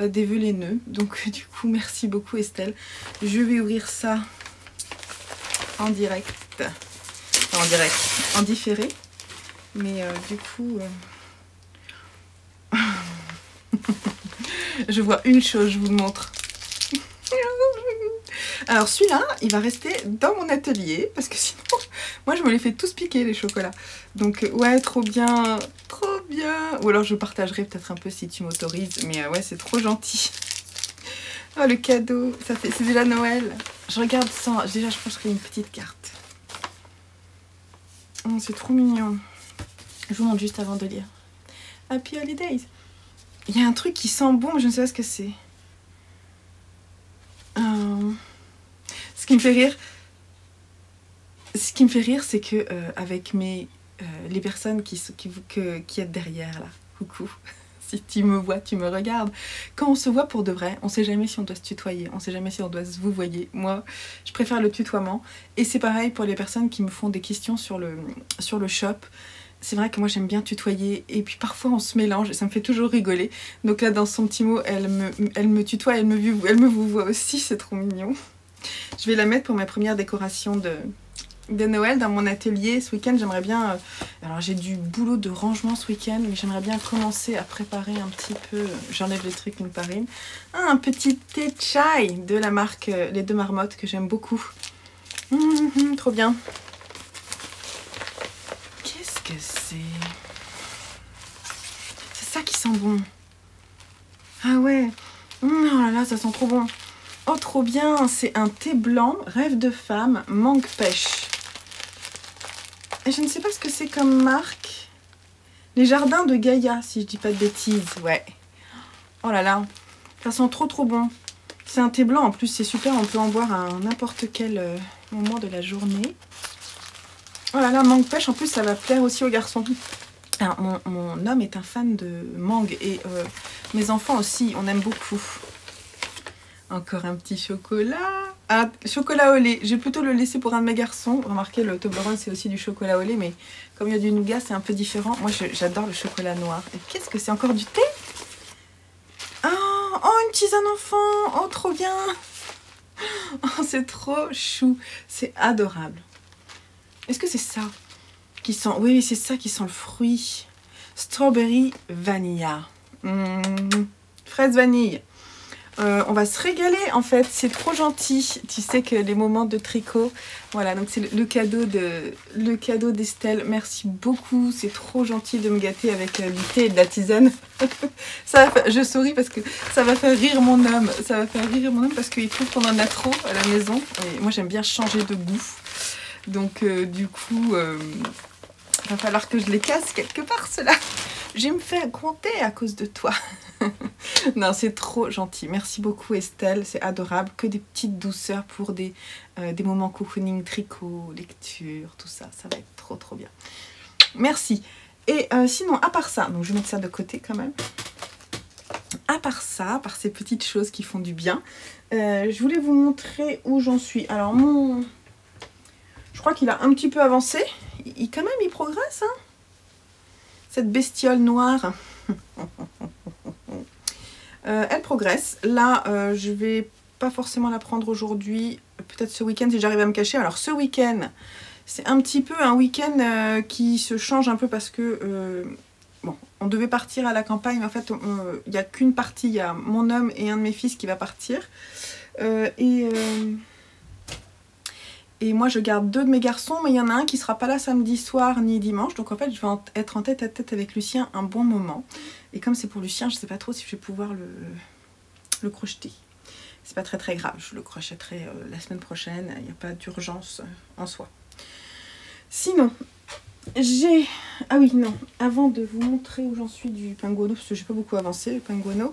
des vœux laineux. Donc du coup, merci beaucoup Estelle. Je vais ouvrir ça en direct. Enfin, en direct, en différé. Mais du coup, je vois une chose, je vous le montre. Alors celui-là, il va rester dans mon atelier parce que sinon, moi je me les fais tous piquer les chocolats. Donc ouais, trop bien, trop bien. Ou alors je partagerai peut-être un peu si tu m'autorises, mais ouais, c'est trop gentil. Oh le cadeau, c'est déjà Noël. Je regarde ça, déjà je penserai une petite carte. Oh, c'est trop mignon. Je vous montre juste avant de lire. Happy Holidays. Il y a un truc qui sent bon, mais je ne sais pas ce que c'est. Ce qui me fait rire, c'est que avec les personnes qui êtes derrière là, coucou. Si tu me vois, tu me regardes. Quand on se voit pour de vrai, on sait jamais si on doit se tutoyer, on sait jamais si on doit se vouvoyer. Moi, je préfère le tutoiement. Et c'est pareil pour les personnes qui me font des questions sur le shop. C'est vrai que moi j'aime bien tutoyer et puis parfois on se mélange et ça me fait toujours rigoler. Donc là dans son petit mot, elle me tutoie, elle me vouvoie aussi, c'est trop mignon. Je vais la mettre pour ma première décoration de Noël dans mon atelier. Ce week-end j'aimerais bien... alors j'ai du boulot de rangement ce week-end, mais j'aimerais bien commencer à préparer un petit peu... J'enlève les trucs une par une. Un petit thé chai de la marque Les Deux Marmottes que j'aime beaucoup. Trop bien. Que c'est ça qui sent bon. Ah ouais. Oh là là, ça sent trop bon. Oh trop bien. C'est un thé blanc, rêve de femme, mangue pêche. Et je ne sais pas ce que c'est comme marque. Les jardins de Gaïa, si je dis pas de bêtises. Ouais. Oh là là. Ça sent trop trop bon. C'est un thé blanc en plus, c'est super. On peut en boire à n'importe quel moment de la journée. Oh là là, mangue pêche, en plus ça va plaire aussi aux garçons. Alors, mon homme est un fan de mangue et mes enfants aussi, on aime beaucoup. Encore un petit chocolat. Ah, chocolat au lait. Je vais plutôt le laisser pour un de mes garçons. Remarquez, le Toblerone c'est aussi du chocolat au lait, mais comme il y a du nougat, c'est un peu différent. Moi j'adore le chocolat noir. Et qu'est-ce que c'est, encore du thé? Oh, une tisane enfant. Oh, trop bien. Oh, c'est trop chou. C'est adorable. Est-ce que c'est ça qui sent... Oui, c'est ça qui sent le fruit. Strawberry vanilla. Fraise vanille. On va se régaler en fait. C'est trop gentil. Tu sais que les moments de tricot... Voilà, donc c'est le cadeau d'Estelle. Merci beaucoup. C'est trop gentil de me gâter avec du thé et de la tisane. Je souris parce que ça va faire rire mon homme. Ça va faire rire mon homme parce qu'il trouve qu'on en a trop à la maison. Et moi, j'aime bien changer de goût. Donc du coup, va falloir que je les casse quelque part, cela. Je vais me faire compter à cause de toi. Non, c'est trop gentil. Merci beaucoup Estelle, c'est adorable. Que des petites douceurs pour des moments cocooning, tricot, lecture, tout ça. Ça va être trop trop bien. Merci. Et sinon, à part ça, donc je vais mettre ça de côté quand même. À part ça, par ces petites choses qui font du bien, je voulais vous montrer où j'en suis. Alors je crois qu'il a un petit peu avancé. Quand même, il progresse, hein. Cette bestiole noire. Elle progresse. Là, je vais pas forcément la prendre aujourd'hui. Peut-être ce week-end si j'arrive à me cacher. Alors, ce week-end, C'est un petit peu un week-end qui se change un peu parce que bon, on devait partir à la campagne, mais en fait il n'y a qu'une partie, il y a mon homme et un de mes fils qui va partir. Et moi je garde 2 de mes garçons, mais il y en a un qui sera pas là samedi soir ni dimanche, donc en fait je vais être en tête à tête avec Lucien un bon moment. Et comme c'est pour Lucien, je sais pas trop si je vais pouvoir le crocheter. C'est pas très grave, je le crochetterai la semaine prochaine, il n'y a pas d'urgence en soi. Sinon, j'ai... Ah oui, non, avant de vous montrer où j'en suis du Penguono, parce que j'ai pas beaucoup avancé, le Penguono,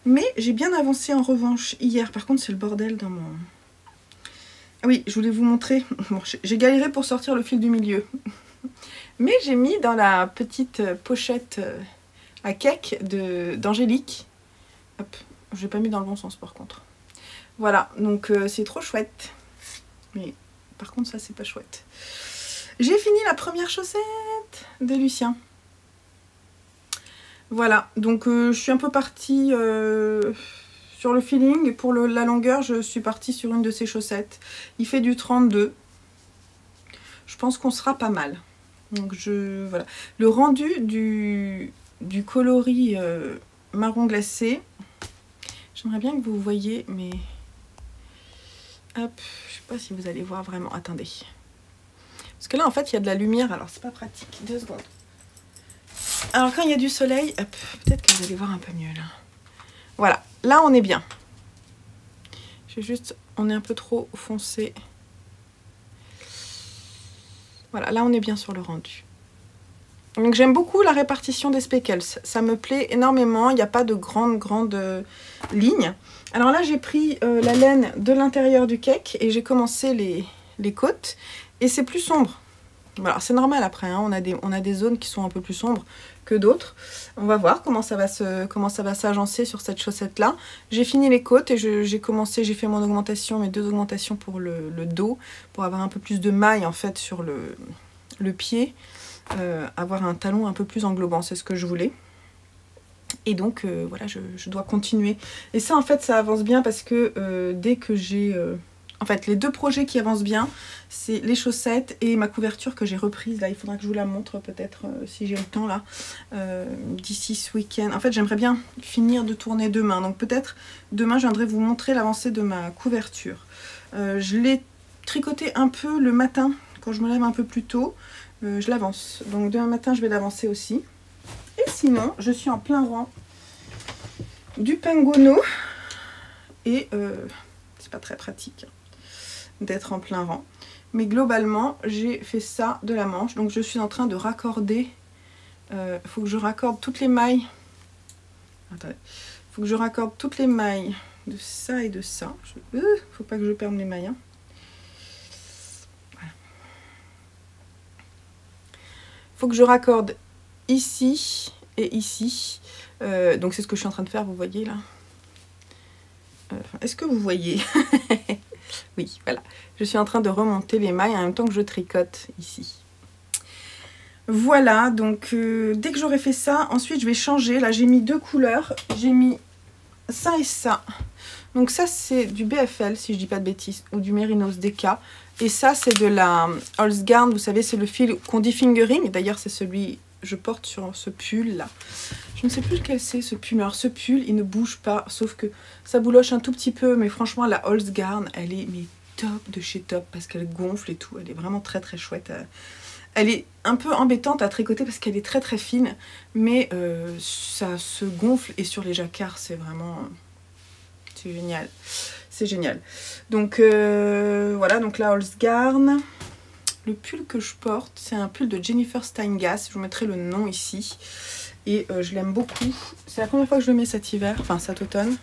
mais j'ai bien avancé en revanche hier. Par contre, c'est le bordel dans mon... Ah oui, je voulais vous montrer. Bon, j'ai galéré pour sortir le fil du milieu. Mais j'ai mis dans la petite pochette à cake d'Angélique. Hop, je l'ai pas mis dans le bon sens par contre. Voilà, donc c'est trop chouette. Mais par contre, ça, c'est pas chouette. J'ai fini la première chaussette de Lucien. Voilà, donc je suis un peu partie sur le feeling. Pour la longueur, je suis partie sur une de ces chaussettes. Il fait du 32. Je pense qu'on sera pas mal. Donc voilà. Le rendu du coloris marron glacé. J'aimerais bien que vous voyez, mais... Hop, je sais pas si vous allez voir vraiment. Attendez. Parce que là, en fait, il y a de la lumière, alors c'est pas pratique. 2 secondes. Alors, quand il y a du soleil, hop, peut-être que vous allez voir un peu mieux, là. Voilà, là, on est bien. On est un peu trop foncé. Voilà, là, on est bien sur le rendu. Donc, j'aime beaucoup la répartition des speckles. Ça me plaît énormément. Il n'y a pas de grandes lignes. Alors là, j'ai pris la laine de l'intérieur du cake et j'ai commencé les côtes. Et c'est plus sombre. Voilà, c'est normal après, hein, on a des zones qui sont un peu plus sombres que d'autres. On va voir comment ça va s'agencer sur cette chaussette là. J'ai fini les côtes et j'ai fait mon augmentation, mes 2 augmentations pour le dos, pour avoir un peu plus de maille en fait sur le pied, avoir un talon un peu plus englobant, c'est ce que je voulais. Et donc voilà, je dois continuer. Et ça en fait ça avance bien parce que dès que j'ai... En fait, les 2 projets qui avancent bien, c'est les chaussettes et ma couverture que j'ai reprise. Là, il faudra que je vous la montre peut-être si j'ai le temps là, d'ici ce week-end. En fait, j'aimerais bien finir de tourner demain. Donc peut-être demain, je viendrai vous montrer l'avancée de ma couverture. Je l'ai tricoté un peu le matin, quand je me lève un peu plus tôt. Je l'avance. Donc demain matin, je vais l'avancer aussi. Et sinon, je suis en plein rang du Penguono. Et c'est pas très pratique d'être en plein rang, mais globalement j'ai fait ça de la manche, donc je suis en train de raccorder. Faut que je raccorde toutes les mailles. Attendez, faut que je raccorde toutes les mailles de ça et de ça. Faut pas que je perde mes mailles, hein. Voilà. Faut que je raccorde ici et ici, donc c'est ce que je suis en train de faire, vous voyez là. Est-ce que vous voyez? Oui, voilà. Je suis en train de remonter les mailles en même temps que je tricote ici. Voilà, donc dès que j'aurai fait ça, ensuite je vais changer. Là, j'ai mis 2 couleurs. J'ai mis ça et ça. Donc ça, c'est du BFL, si je dis pas de bêtises, ou du Mérinos DK. Et ça, c'est de la Holzgarn. Vous savez, c'est le fil qu'on dit fingering. D'ailleurs, c'est celui que je porte sur ce pull-là. Je ne sais plus lequel c'est ce pull. Alors ce pull, il ne bouge pas, sauf que ça bouloche un tout petit peu. Mais franchement, la Holzgarn, elle est mais top de chez top parce qu'elle gonfle et tout. Elle est vraiment très chouette. Elle est un peu embêtante à tricoter parce qu'elle est très fine. Mais ça se gonfle et sur les jacquards, c'est vraiment... c'est génial. C'est génial. Donc voilà, donc la Holzgarn. Le pull que je porte, c'est un pull de Jennifer Steingass. Je vous mettrai le nom ici. Et je l'aime beaucoup. C'est la première fois que je le mets cet hiver, enfin cet automne.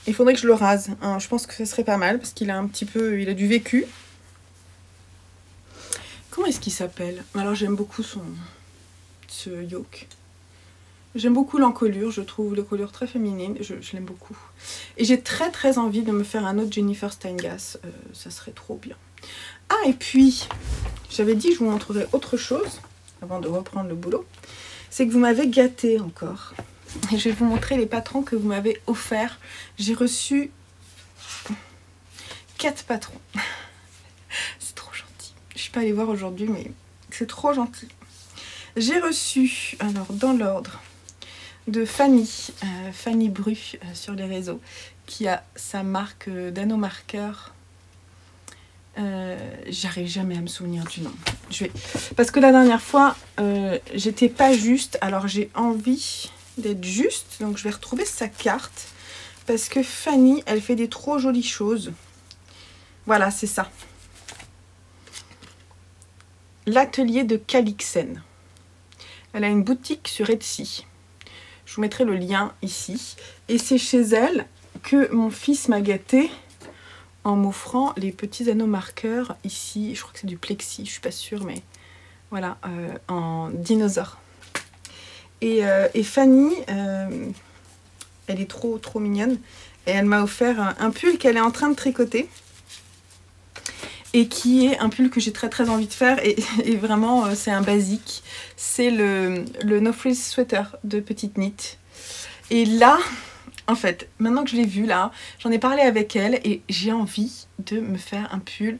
Il faudrait que je le rase, hein. Je pense que ce serait pas mal parce qu'il a un petit peu, il a du vécu. Comment est-ce qu'il s'appelle? Alors j'aime beaucoup ce yoke. J'aime beaucoup l'encolure, je trouve l'encolure très féminine, je l'aime beaucoup. Et j'ai très envie de me faire un autre Jennifer Steingass, ça serait trop bien. Ah et puis, j'avais dit que je vous montrerai autre chose avant de reprendre le boulot. C'est que vous m'avez gâté encore. Et je vais vous montrer les patrons que vous m'avez offerts. J'ai reçu 4 patrons. C'est trop gentil. Je pas allée voir aujourd'hui, mais c'est trop gentil. J'ai reçu, alors dans l'ordre, de Fanny, Fanny Bru sur les réseaux, qui a sa marque d'anneau marqueur. J'arrive jamais à me souvenir du nom. Parce que la dernière fois, j'étais pas juste, alors j'ai envie d'être juste, donc je vais retrouver sa carte. Parce que Fanny, elle fait des trop jolies choses. Voilà, c'est ça. L'atelier de Calixen. Elle a une boutique sur Etsy. Je vous mettrai le lien ici. Et c'est chez elle que mon fils m'a gâté en m'offrant les petits anneaux marqueurs ici. Je crois que c'est du plexi, je suis pas sûre, mais voilà, en dinosaure. Et Fanny, elle est trop mignonne. Et elle m'a offert un pull qu'elle est en train de tricoter. Et qui est un pull que j'ai très envie de faire. Et vraiment, c'est un basique. C'est le No Frills Sweater de Petite Knit. Et là, en fait, maintenant que je l'ai vu là, j'en ai parlé avec elle. Et j'ai envie de me faire un pull,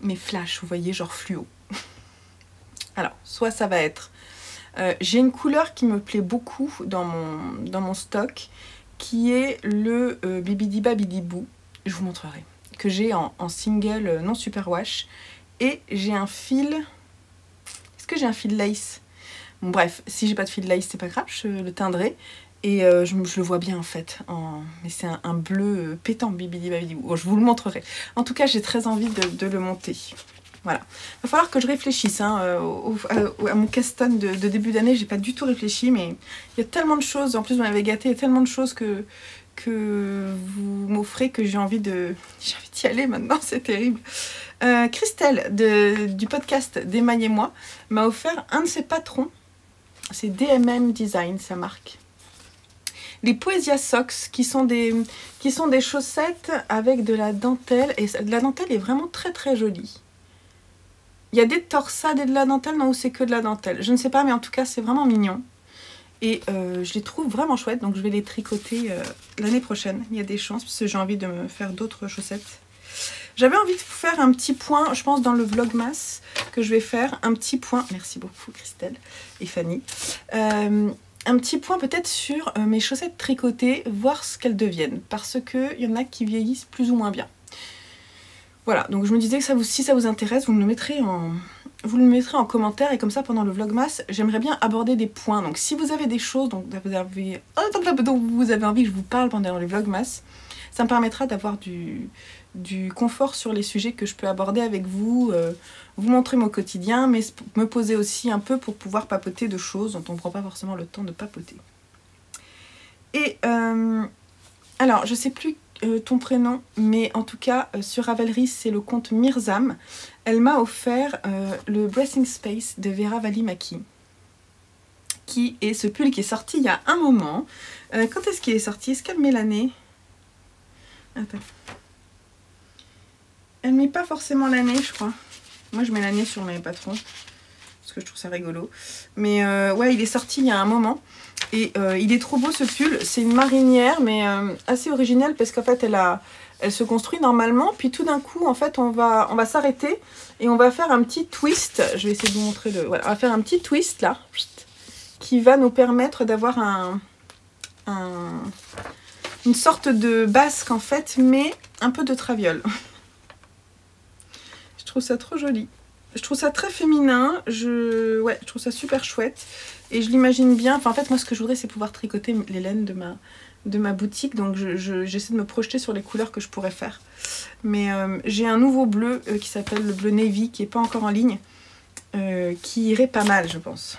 mais flash, vous voyez, genre fluo. Alors, soit ça va être... j'ai une couleur qui me plaît beaucoup dans mon stock, qui est le Bibidi Babidi Boo. Je vous montrerai. Que j'ai en single non superwash. Et j'ai un fil... Est-ce que j'ai un fil lace? Bon, bref, si j'ai pas de fil lace, c'est pas grave, je le teindrai. Et je le vois bien en fait. Mais c'est un bleu pétant, Bibidi Babidi Boo. Je vous le montrerai. En tout cas, j'ai très envie de le monter. Voilà. Il va falloir que je réfléchisse hein, à mon caston de début d'année. J'ai pas du tout réfléchi, mais il y a tellement de choses. En plus, vous m'avez gâté. Il y a tellement de choses que vous m'offrez que j'ai envie d'y aller maintenant. C'est terrible. Christelle du podcast d'Émaillez-moi m'a offert un de ses patrons. C'est DMM Design, sa marque. Les Poesia Socks qui sont des chaussettes avec de la dentelle. Et la dentelle est vraiment très jolie. Il y a des torsades et de la dentelle, non, ou c'est que de la dentelle? Je ne sais pas, mais en tout cas, c'est vraiment mignon. Et je les trouve vraiment chouettes, donc je vais les tricoter l'année prochaine. Il y a des chances, parce que j'ai envie de me faire d'autres chaussettes. J'avais envie de vous faire un petit point, je pense dans le vlogmas, que je vais faire un petit point. Merci beaucoup Christelle et Fanny. Un petit point peut-être sur mes chaussettes tricotées, voir ce qu'elles deviennent. Parce qu'il y en a qui vieillissent plus ou moins bien. Voilà, donc je me disais que si ça vous intéresse, vous me le mettrez en commentaire. Et comme ça, pendant le vlogmas, j'aimerais bien aborder des points. Donc si vous avez des choses dont vous avez envie que je vous parle pendant le vlogmas, ça me permettra d'avoir du confort sur les sujets que je peux aborder avec vous, vous montrer mon quotidien, mais me poser aussi un peu pour pouvoir papoter de choses dont on ne prend pas forcément le temps de papoter. Et alors, je sais plus ton prénom, mais en tout cas, sur Ravelry, c'est le compte Mirzam. Elle m'a offert le Breathing Space de Vera Valimaki, qui est ce pull qui est sorti il y a un moment. Quand est-ce qu'il est sorti? Est-ce qu'elle met l'année? Attends. Elle met pas forcément l'année, je crois. Moi, je mets l'année sur mes patrons, parce que je trouve ça rigolo. Mais ouais, il est sorti il y a un moment. Et il est trop beau ce pull. C'est une marinière, mais assez originale, parce qu'en fait, elle se construit normalement. Puis tout d'un coup, en fait, on va s'arrêter et on va faire un petit twist. Je vais essayer de vous montrer le... Voilà, on va faire un petit twist, là, qui va nous permettre d'avoir une sorte de basque, en fait, mais un peu de traviole. Je trouve ça trop joli. Je trouve ça très féminin. Je trouve ça super chouette. Et je l'imagine bien. Enfin, en fait, moi, ce que je voudrais, c'est pouvoir tricoter les laines de ma boutique. Donc, j'essaie de me projeter sur les couleurs que je pourrais faire. Mais j'ai un nouveau bleu qui s'appelle le bleu Navy, qui n'est pas encore en ligne, qui irait pas mal, je pense.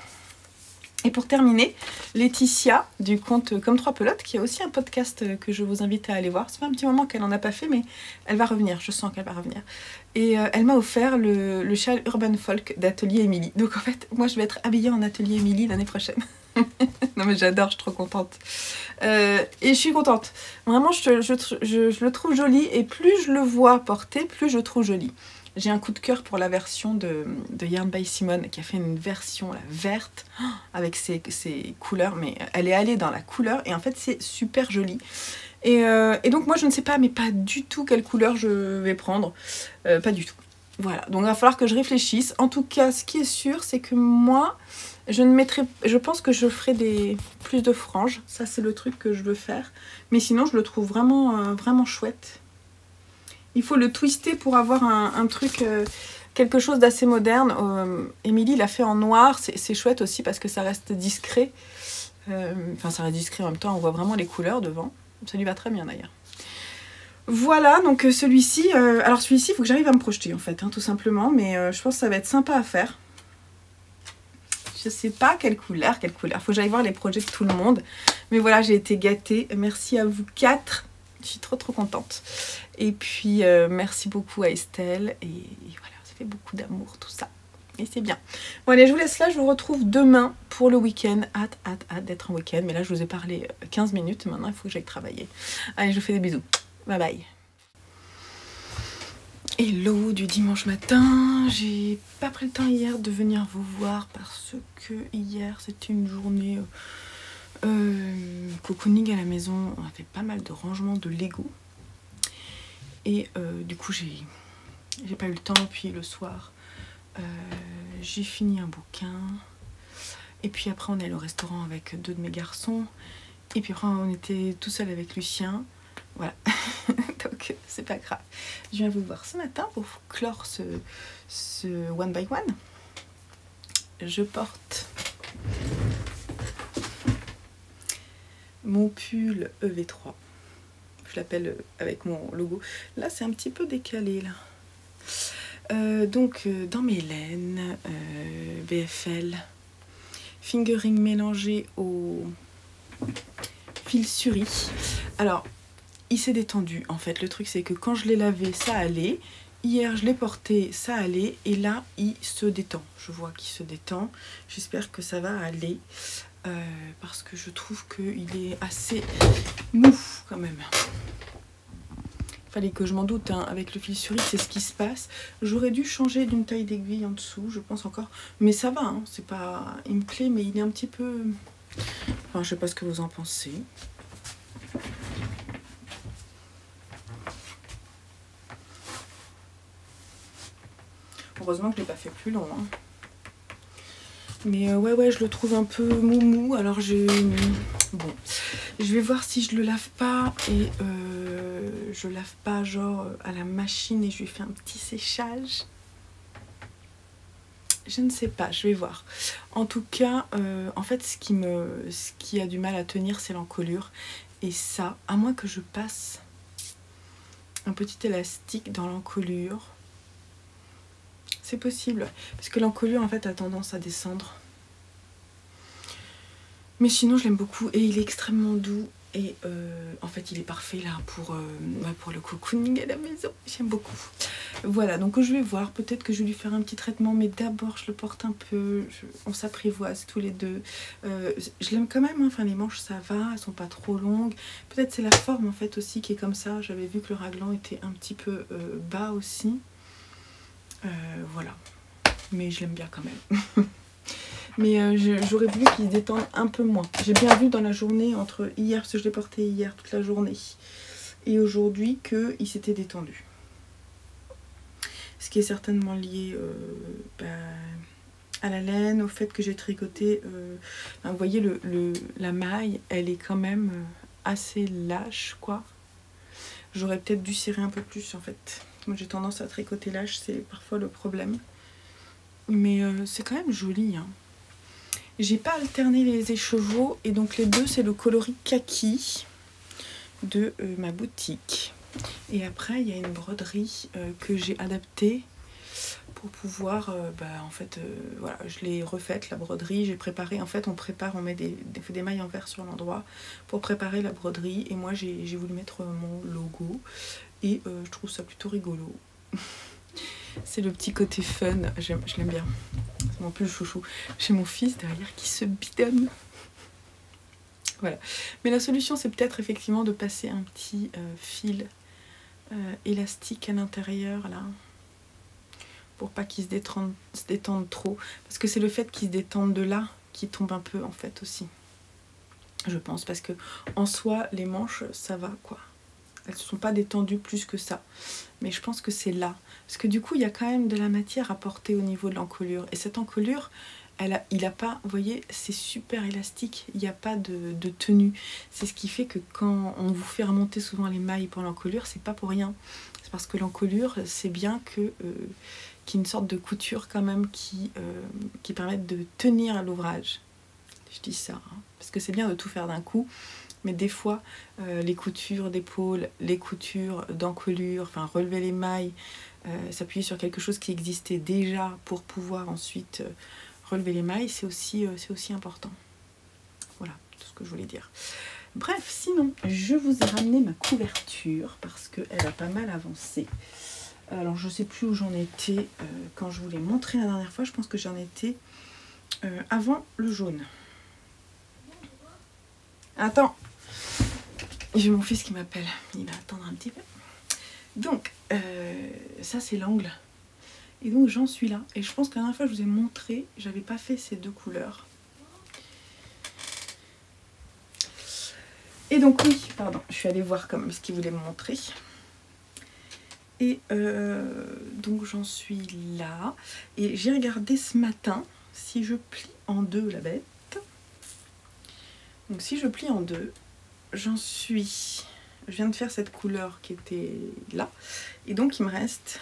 Et pour terminer, Laetitia du compte Comme 3 Pelotes, qui a aussi un podcast que je vous invite à aller voir. Ça fait un petit moment qu'elle n'en a pas fait, mais elle va revenir, je sens qu'elle va revenir. Et elle m'a offert le châle Urban Folk d'Atelier Émilie. Donc en fait, moi je vais être habillée en Atelier Émilie l'année prochaine. Non mais j'adore, je suis trop contente. Et je suis contente. Vraiment, je le trouve joli, et plus je le vois porter, plus je trouve joli. J'ai un coup de cœur pour la version de Yarn by Simone, qui a fait une version verte avec ses couleurs, mais elle est allée dans la couleur et en fait c'est super joli. Et donc moi je ne sais pas, mais pas du tout quelle couleur je vais prendre, pas du tout. Voilà, donc il va falloir que je réfléchisse. En tout cas, ce qui est sûr, c'est que moi, je pense que je ferai plus de franges. Ça, c'est le truc que je veux faire. Mais sinon, je le trouve vraiment, vraiment chouette. Il faut le twister pour avoir un truc, quelque chose d'assez moderne. Émilie l'a fait en noir. C'est chouette aussi parce que ça reste discret. Enfin, ça reste discret en même temps. On voit vraiment les couleurs devant. Ça lui va très bien d'ailleurs. Voilà, donc celui-ci, alors celui-ci, il faut que j'arrive à me projeter en fait, hein, tout simplement, mais je pense que ça va être sympa à faire. Je sais pas quelle couleur, faut que j'aille voir les projets de tout le monde. Mais voilà, j'ai été gâtée, merci à vous 4, je suis trop contente. Et puis, merci beaucoup à Estelle, et voilà, ça fait beaucoup d'amour tout ça. Et c'est bien. Bon allez, je vous laisse là, je vous retrouve demain pour le week-end. Hâte d'être en week-end, mais là je vous ai parlé 15 minutes, maintenant il faut que j'aille travailler. Allez, je vous fais des bisous. Bye bye. Hello du dimanche matin. J'ai pas pris le temps hier de venir vous voir parce que hier c'était une journée cocooning à la maison. On a fait pas mal de rangements de Lego. Et du coup j'ai pas eu le temps. Puis le soir j'ai fini un bouquin. Et puis après on est allé au restaurant avec 2 de mes garçons. Et puis après on était tout seul avec Lucien. Voilà, donc c'est pas grave. Je viens vous voir ce matin pour clore ce one by one. Je porte mon pull EV3. Je l'appelle avec mon logo. Là, c'est un petit peu décalé là. Donc dans mes laines, BFL, fingering mélangé au fil suri. Alors, il s'est détendu en fait. Le truc c'est que quand je l'ai lavé, ça allait. Hier je l'ai porté, ça allait. Et là il se détend. Je vois qu'il se détend. J'espère que ça va aller. Parce que je trouve qu'il est assez mou quand même. Fallait que je m'en doute, hein. Avec le fil suri, c'est ce qui se passe. J'aurais dû changer d'une taille d'aiguille en dessous, je pense encore. Mais ça va, hein. C'est pas... Il me plaît, mais il est un petit peu... Enfin, je sais pas ce que vous en pensez. Heureusement que je ne l'ai pas fait plus long. Hein. Mais ouais, je le trouve un peu mou. Alors bon, je vais voir si je le lave pas. Et je lave pas genre à la machine et je lui fais un petit séchage. Je ne sais pas, je vais voir. En tout cas, en fait, ce qui a du mal à tenir, c'est l'encolure. Et ça, à moins que je passe un petit élastique dans l'encolure... C'est possible, parce que l'encolure en fait a tendance à descendre. Mais sinon je l'aime beaucoup et il est extrêmement doux. Et en fait il est parfait là pour le cocooning à la maison. J'aime beaucoup. Voilà, donc je vais voir, peut-être que je vais lui faire un petit traitement. Mais d'abord je le porte un peu, on s'apprivoise tous les deux. Je l'aime quand même, hein. Enfin les manches ça va, elles sont pas trop longues. Peut-être c'est la forme en fait aussi qui est comme ça. J'avais vu que le raglan était un petit peu bas aussi. Voilà, mais je l'aime bien quand même. Mais j'aurais voulu qu'il se détende un peu moins. J'ai bien vu dans la journée, entre hier, parce que je l'ai porté hier toute la journée, et aujourd'hui, qu'il s'était détendu. Ce qui est certainement lié à la laine, au fait que j'ai tricoté. Vous voyez, la maille, elle est quand même assez lâche, quoi. J'aurais peut-être dû serrer un peu plus, en fait. Moi j'ai tendance à tricoter lâche, c'est parfois le problème. Mais c'est quand même joli. Hein. J'ai pas alterné les écheveaux. Et donc les deux c'est le coloris kaki de ma boutique. Et après il y a une broderie que j'ai adaptée pour pouvoir... en fait, voilà, je l'ai refaite la broderie. J'ai préparé, en fait on met des mailles en verre sur l'endroit pour préparer la broderie. Et moi j'ai voulu mettre mon logo. Et je trouve ça plutôt rigolo. C'est le petit côté fun, je l'aime bien. C'est mon plus chouchou. J'ai mon fils derrière qui se bidonne. Voilà. Mais la solution c'est peut-être effectivement de passer un petit fil élastique à l'intérieur là. Pour pas qu'il se détende trop. Parce que c'est le fait qu'il se détende de là qui tombe un peu en fait aussi. Je pense parce que en soi les manches ça va quoi. Elles ne se sont pas détendues plus que ça. Mais je pense que c'est là. Parce que du coup, il y a quand même de la matière à porter au niveau de l'encolure. Et cette encolure, il a pas, vous voyez, c'est super élastique. Il n'y a pas de tenue. C'est ce qui fait que quand on vous fait remonter souvent les mailles pour l'encolure, c'est pas pour rien. C'est parce que l'encolure, c'est bien qu'il y ait une sorte de couture quand même qui permette de tenir l'ouvrage. Je dis ça, hein, parce que c'est bien de tout faire d'un coup. Mais des fois, les coutures d'épaule, les coutures d'encolure, enfin relever les mailles, s'appuyer sur quelque chose qui existait déjà pour pouvoir ensuite relever les mailles, c'est aussi important. Voilà, tout ce que je voulais dire. Bref, sinon, je vous ai ramené ma couverture parce qu'elle a pas mal avancé. Alors, je ne sais plus où j'en étais quand je vous l'ai montré la dernière fois. Je pense que j'en étais avant le jaune. Attends, j'ai mon fils qui m'appelle, il va attendre un petit peu. Donc, ça c'est l'angle. Et donc j'en suis là. Et je pense que la dernière fois je vous ai montré, j'avais pas fait ces deux couleurs. Et donc oui, pardon, je suis allée voir quand même ce qu'il voulait me montrer. Et donc j'en suis là. Et j'ai regardé ce matin si je plie en deux la bête. Donc si je plie en deux, je viens de faire cette couleur qui était là. Et donc il me reste...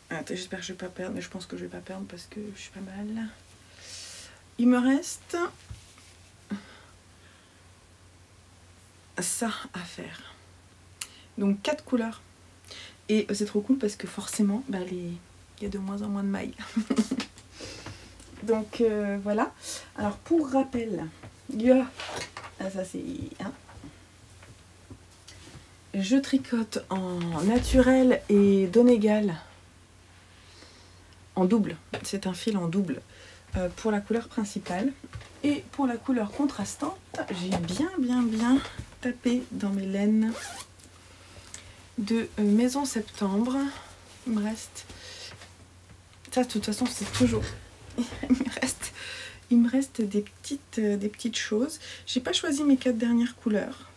Attends, j'espère que je vais pas perdre, mais je pense que je vais pas perdre parce que je suis pas mal. Il me reste ça à faire. Donc 4 couleurs. Et c'est trop cool parce que forcément, bah, il y a de moins en moins de mailles. Donc voilà. Alors pour rappel, il y a... ça c'est... Hein. Je tricote en naturel et donégal en double. C'est un fil en double pour la couleur principale. Et pour la couleur contrastante, j'ai bien tapé dans mes laines de Maison Septembre. Il me reste... Ça, de toute façon, c'est toujours... Il me reste des petites choses. J'ai pas choisi mes 4 dernières couleurs.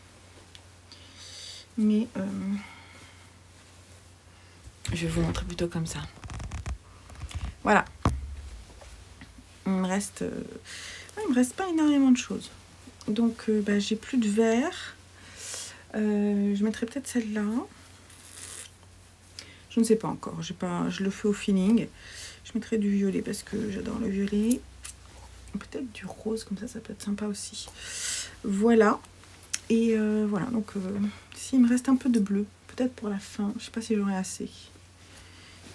Mais je vais vous montrer plutôt comme ça. Voilà. Il me reste pas énormément de choses. Donc bah, j'ai plus de vert. Je mettrai peut-être celle-là. Je ne sais pas encore. Je le fais au feeling. Je mettrai du violet parce que j'adore le violet. Peut-être du rose, comme ça peut être sympa aussi. Voilà. Et voilà, donc s'il me reste un peu de bleu, peut-être pour la fin, je sais pas si j'aurai assez.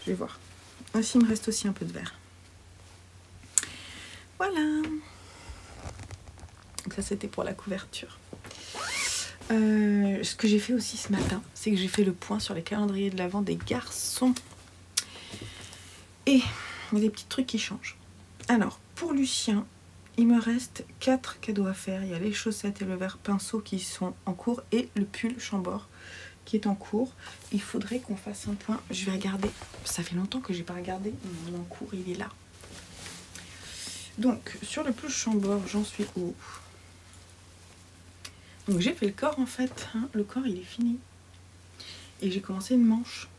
Je vais voir. S'il me reste aussi un peu de vert. Voilà. Donc ça c'était pour la couverture. Ce que j'ai fait aussi ce matin, c'est que j'ai fait le point sur les calendriers de l'Avent des garçons. Et il y a des petits trucs qui changent. Alors, pour Lucien, il me reste 4 cadeaux à faire. Il y a les chaussettes et le verre pinceau qui sont en cours et le pull Chambord qui est en cours. Il faudrait qu'on fasse un point. Je vais regarder. Ça fait longtemps que j'ai pas regardé. Mon cours, il est là. Donc, sur le pull Chambord, j'en suis où? Donc, j'ai fait le corps en fait. Hein. Le corps, il est fini. Et j'ai commencé une manche.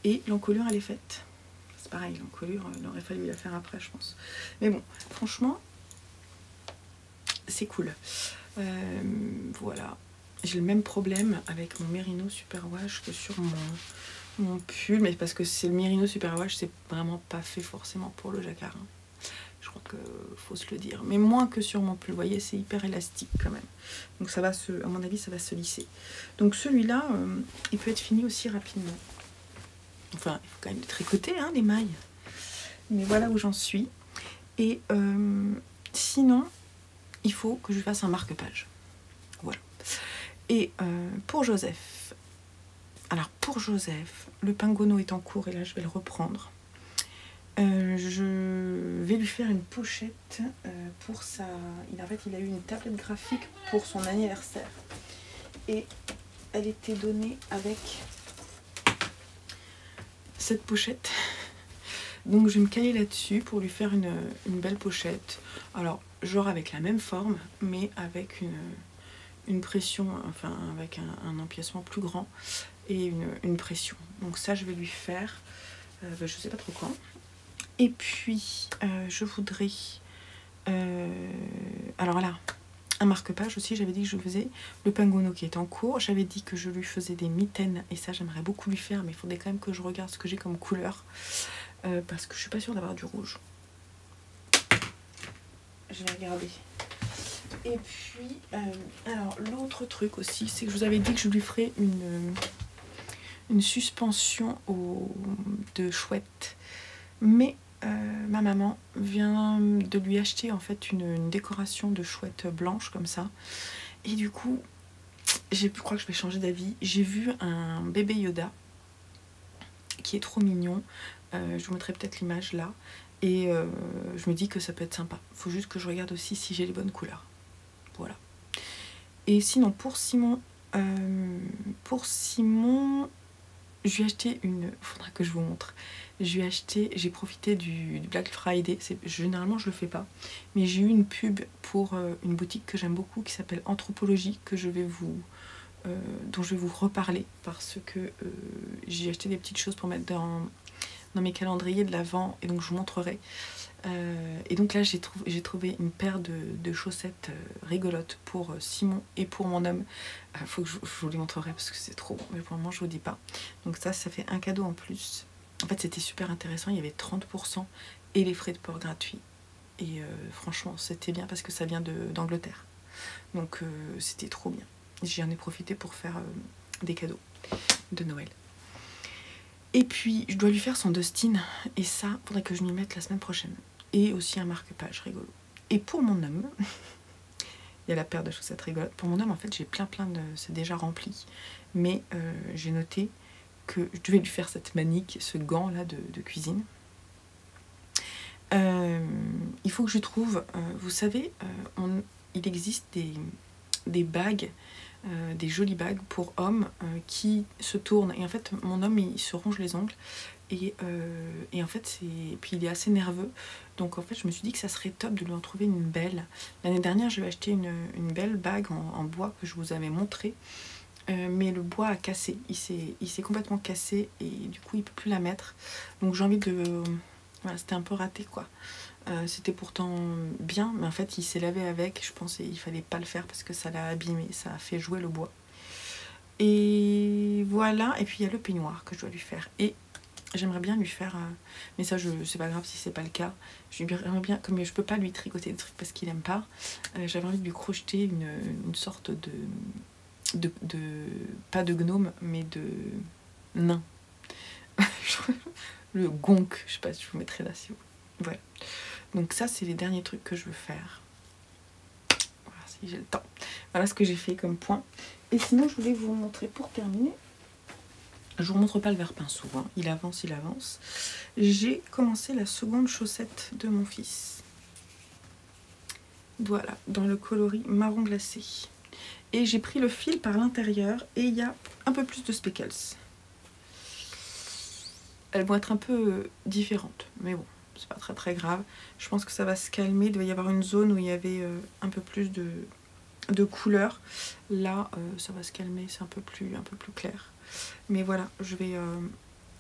Et l'encolure, elle est faite. Pareil, l'encolure, il aurait fallu la faire après, je pense. Mais bon, franchement, c'est cool. Voilà. J'ai le même problème avec mon Merino Superwash que sur mon pull. Mais parce que c'est le Merino Superwash, c'est vraiment pas fait forcément pour le jacquard. Hein. Je crois qu'il faut se le dire. Mais moins que sur mon pull. Vous voyez, c'est hyper élastique quand même. Donc ça va à mon avis, ça va se lisser. Donc celui-là, il peut être fini aussi rapidement. Enfin, il faut quand même le tricoter, hein, les mailles. Mais voilà où j'en suis. Et sinon, il faut que je fasse un marque-page. Voilà. Et pour Joseph, alors pour Joseph, le Pingono est en cours et là je vais le reprendre. Je vais lui faire une pochette pour sa... En fait, il a eu une tablette graphique pour son anniversaire. Et elle était donnée avec... cette pochette, donc je vais me caler là-dessus pour lui faire une belle pochette. Alors genre avec la même forme mais avec une pression, enfin avec un empiècement plus grand et une pression. Donc ça je vais lui faire, je sais pas trop quand. Et puis je voudrais, alors voilà, un marque-page aussi, j'avais dit que je faisais le Penguno qui est en cours. J'avais dit que je lui faisais des mitaines et ça j'aimerais beaucoup lui faire, mais il faudrait quand même que je regarde ce que j'ai comme couleur parce que je suis pas sûre d'avoir du rouge. Je vais regarder. Et puis, alors l'autre truc aussi, c'est que je vous avais dit que je lui ferais une suspension de chouette. Mais ma maman vient de lui acheter en fait une décoration de chouette blanche comme ça. Et du coup, je crois que je vais changer d'avis. J'ai vu un bébé Yoda qui est trop mignon. Je vous mettrai peut-être l'image là. Et je me dis que ça peut être sympa. Faut juste que je regarde aussi si j'ai les bonnes couleurs. Voilà. Et sinon pour Simon, je lui ai acheté une... Faudra que je vous montre. J'ai profité du Black Friday. Généralement je le fais pas. Mais j'ai eu une pub pour une boutique que j'aime beaucoup qui s'appelle Anthropologie, que je vais dont je vais vous reparler parce que j'ai acheté des petites choses pour mettre dans mes calendriers de l'Avent et donc je vous montrerai. Et donc là j'ai trouvé une paire de chaussettes rigolotes pour Simon et pour mon homme. Faut que je vous les montrerai parce que c'est trop bon, mais pour le moment je vous dis pas. Donc ça fait un cadeau en plus. En fait c'était super intéressant, il y avait 30% et les frais de port gratuits. Et franchement c'était bien parce que ça vient d'Angleterre. Donc c'était trop bien. J'en ai profité pour faire des cadeaux de Noël. Et puis je dois lui faire son Dustin et ça faudrait que je lui mette la semaine prochaine. Et aussi un marque-page rigolo. Et pour mon homme, il y a la paire de chaussettes rigolotes. Pour mon homme en fait j'ai plein de... c'est déjà rempli. Mais j'ai noté que je devais lui faire cette manique, ce gant là de cuisine. Il faut que je trouve, vous savez, il existe des bagues, des jolies bagues pour hommes qui se tournent. Et en fait, mon homme, il se ronge les ongles. Et en fait, puis il est assez nerveux. Donc en fait, je me suis dit que ça serait top de lui en trouver une belle. L'année dernière, j'avais acheté une belle bague en bois que je vous avais montré. Mais le bois a cassé. Il s'est complètement cassé et du coup, il ne peut plus la mettre. Donc j'ai envie de... Voilà, c'était un peu raté quoi. C'était pourtant bien, mais en fait il s'est lavé avec, je pensais il fallait pas le faire parce que ça l'a abîmé, ça a fait jouer le bois. Et voilà, et puis il y a le peignoir que je dois lui faire. Et j'aimerais bien lui faire, mais ça c'est pas grave si c'est pas le cas. J'aimerais bien, comme je peux pas lui tricoter des trucs parce qu'il aime pas, j'avais envie de lui crocheter une sorte de pas de gnome, mais de nain. Le gonk, je sais pas si je vous mettrai là si vous... Voilà. Donc ça, c'est les derniers trucs que je veux faire. Voilà, si j'ai le temps. Voilà ce que j'ai fait comme point. Et sinon, je voulais vous montrer pour terminer. Je vous montre pas le verre-pinceau, hein. Il avance, il avance. J'ai commencé la seconde chaussette de mon fils. Voilà, dans le coloris marron glacé. Et j'ai pris le fil par l'intérieur et il y a un peu plus de speckles. Elles vont être un peu différentes, mais bon, c'est pas très grave. Je pense que ça va se calmer. Il doit y avoir une zone où il y avait un peu plus de couleurs. Là, ça va se calmer, c'est un peu plus clair. Mais voilà, je vais...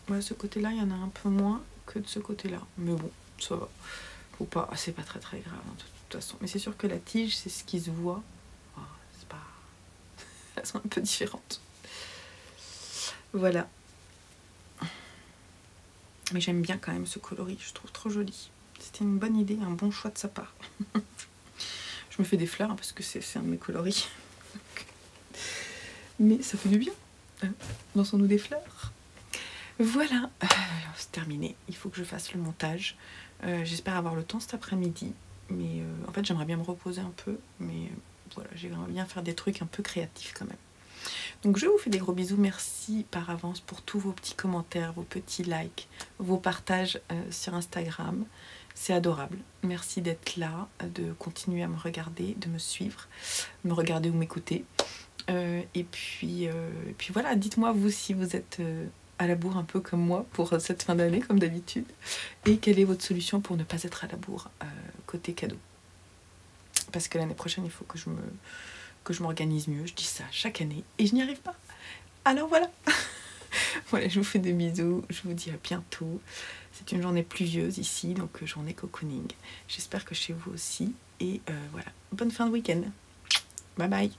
ouais, ce côté-là, il y en a un peu moins que de ce côté-là. Mais bon, ça va. Faut pas... C'est pas très grave, hein, de toute façon. Mais c'est sûr que la tige, c'est ce qui se voit. Oh, c'est pas... Elles sont un peu différentes. Voilà. Mais j'aime bien quand même ce coloris, je trouve trop joli. C'était une bonne idée, un bon choix de sa part. Je me fais des fleurs hein, parce que c'est un de mes coloris. Mais ça fait du bien. Lançons-nous des fleurs. Voilà, c'est terminé. Il faut que je fasse le montage. J'espère avoir le temps cet après-midi. Mais en fait, j'aimerais bien me reposer un peu. Mais voilà, j'aimerais bien faire des trucs un peu créatifs quand même. Donc je vous fais des gros bisous, merci par avance pour tous vos petits commentaires, vos petits likes, vos partages sur Instagram, c'est adorable. Merci d'être là, de continuer à me regarder, de me suivre, me regarder ou m'écouter. Et puis voilà, dites-moi vous si vous êtes à la bourre un peu comme moi pour cette fin d'année comme d'habitude. Et quelle est votre solution pour ne pas être à la bourre côté cadeau. Parce que l'année prochaine il faut que je que je m'organise mieux. Je dis ça chaque année et je n'y arrive pas. Alors voilà. Voilà, je vous fais des bisous, je vous dis à bientôt. C'est une journée pluvieuse ici, donc journée cocooning. J'espère que chez vous aussi. Et voilà, bonne fin de week-end. Bye bye.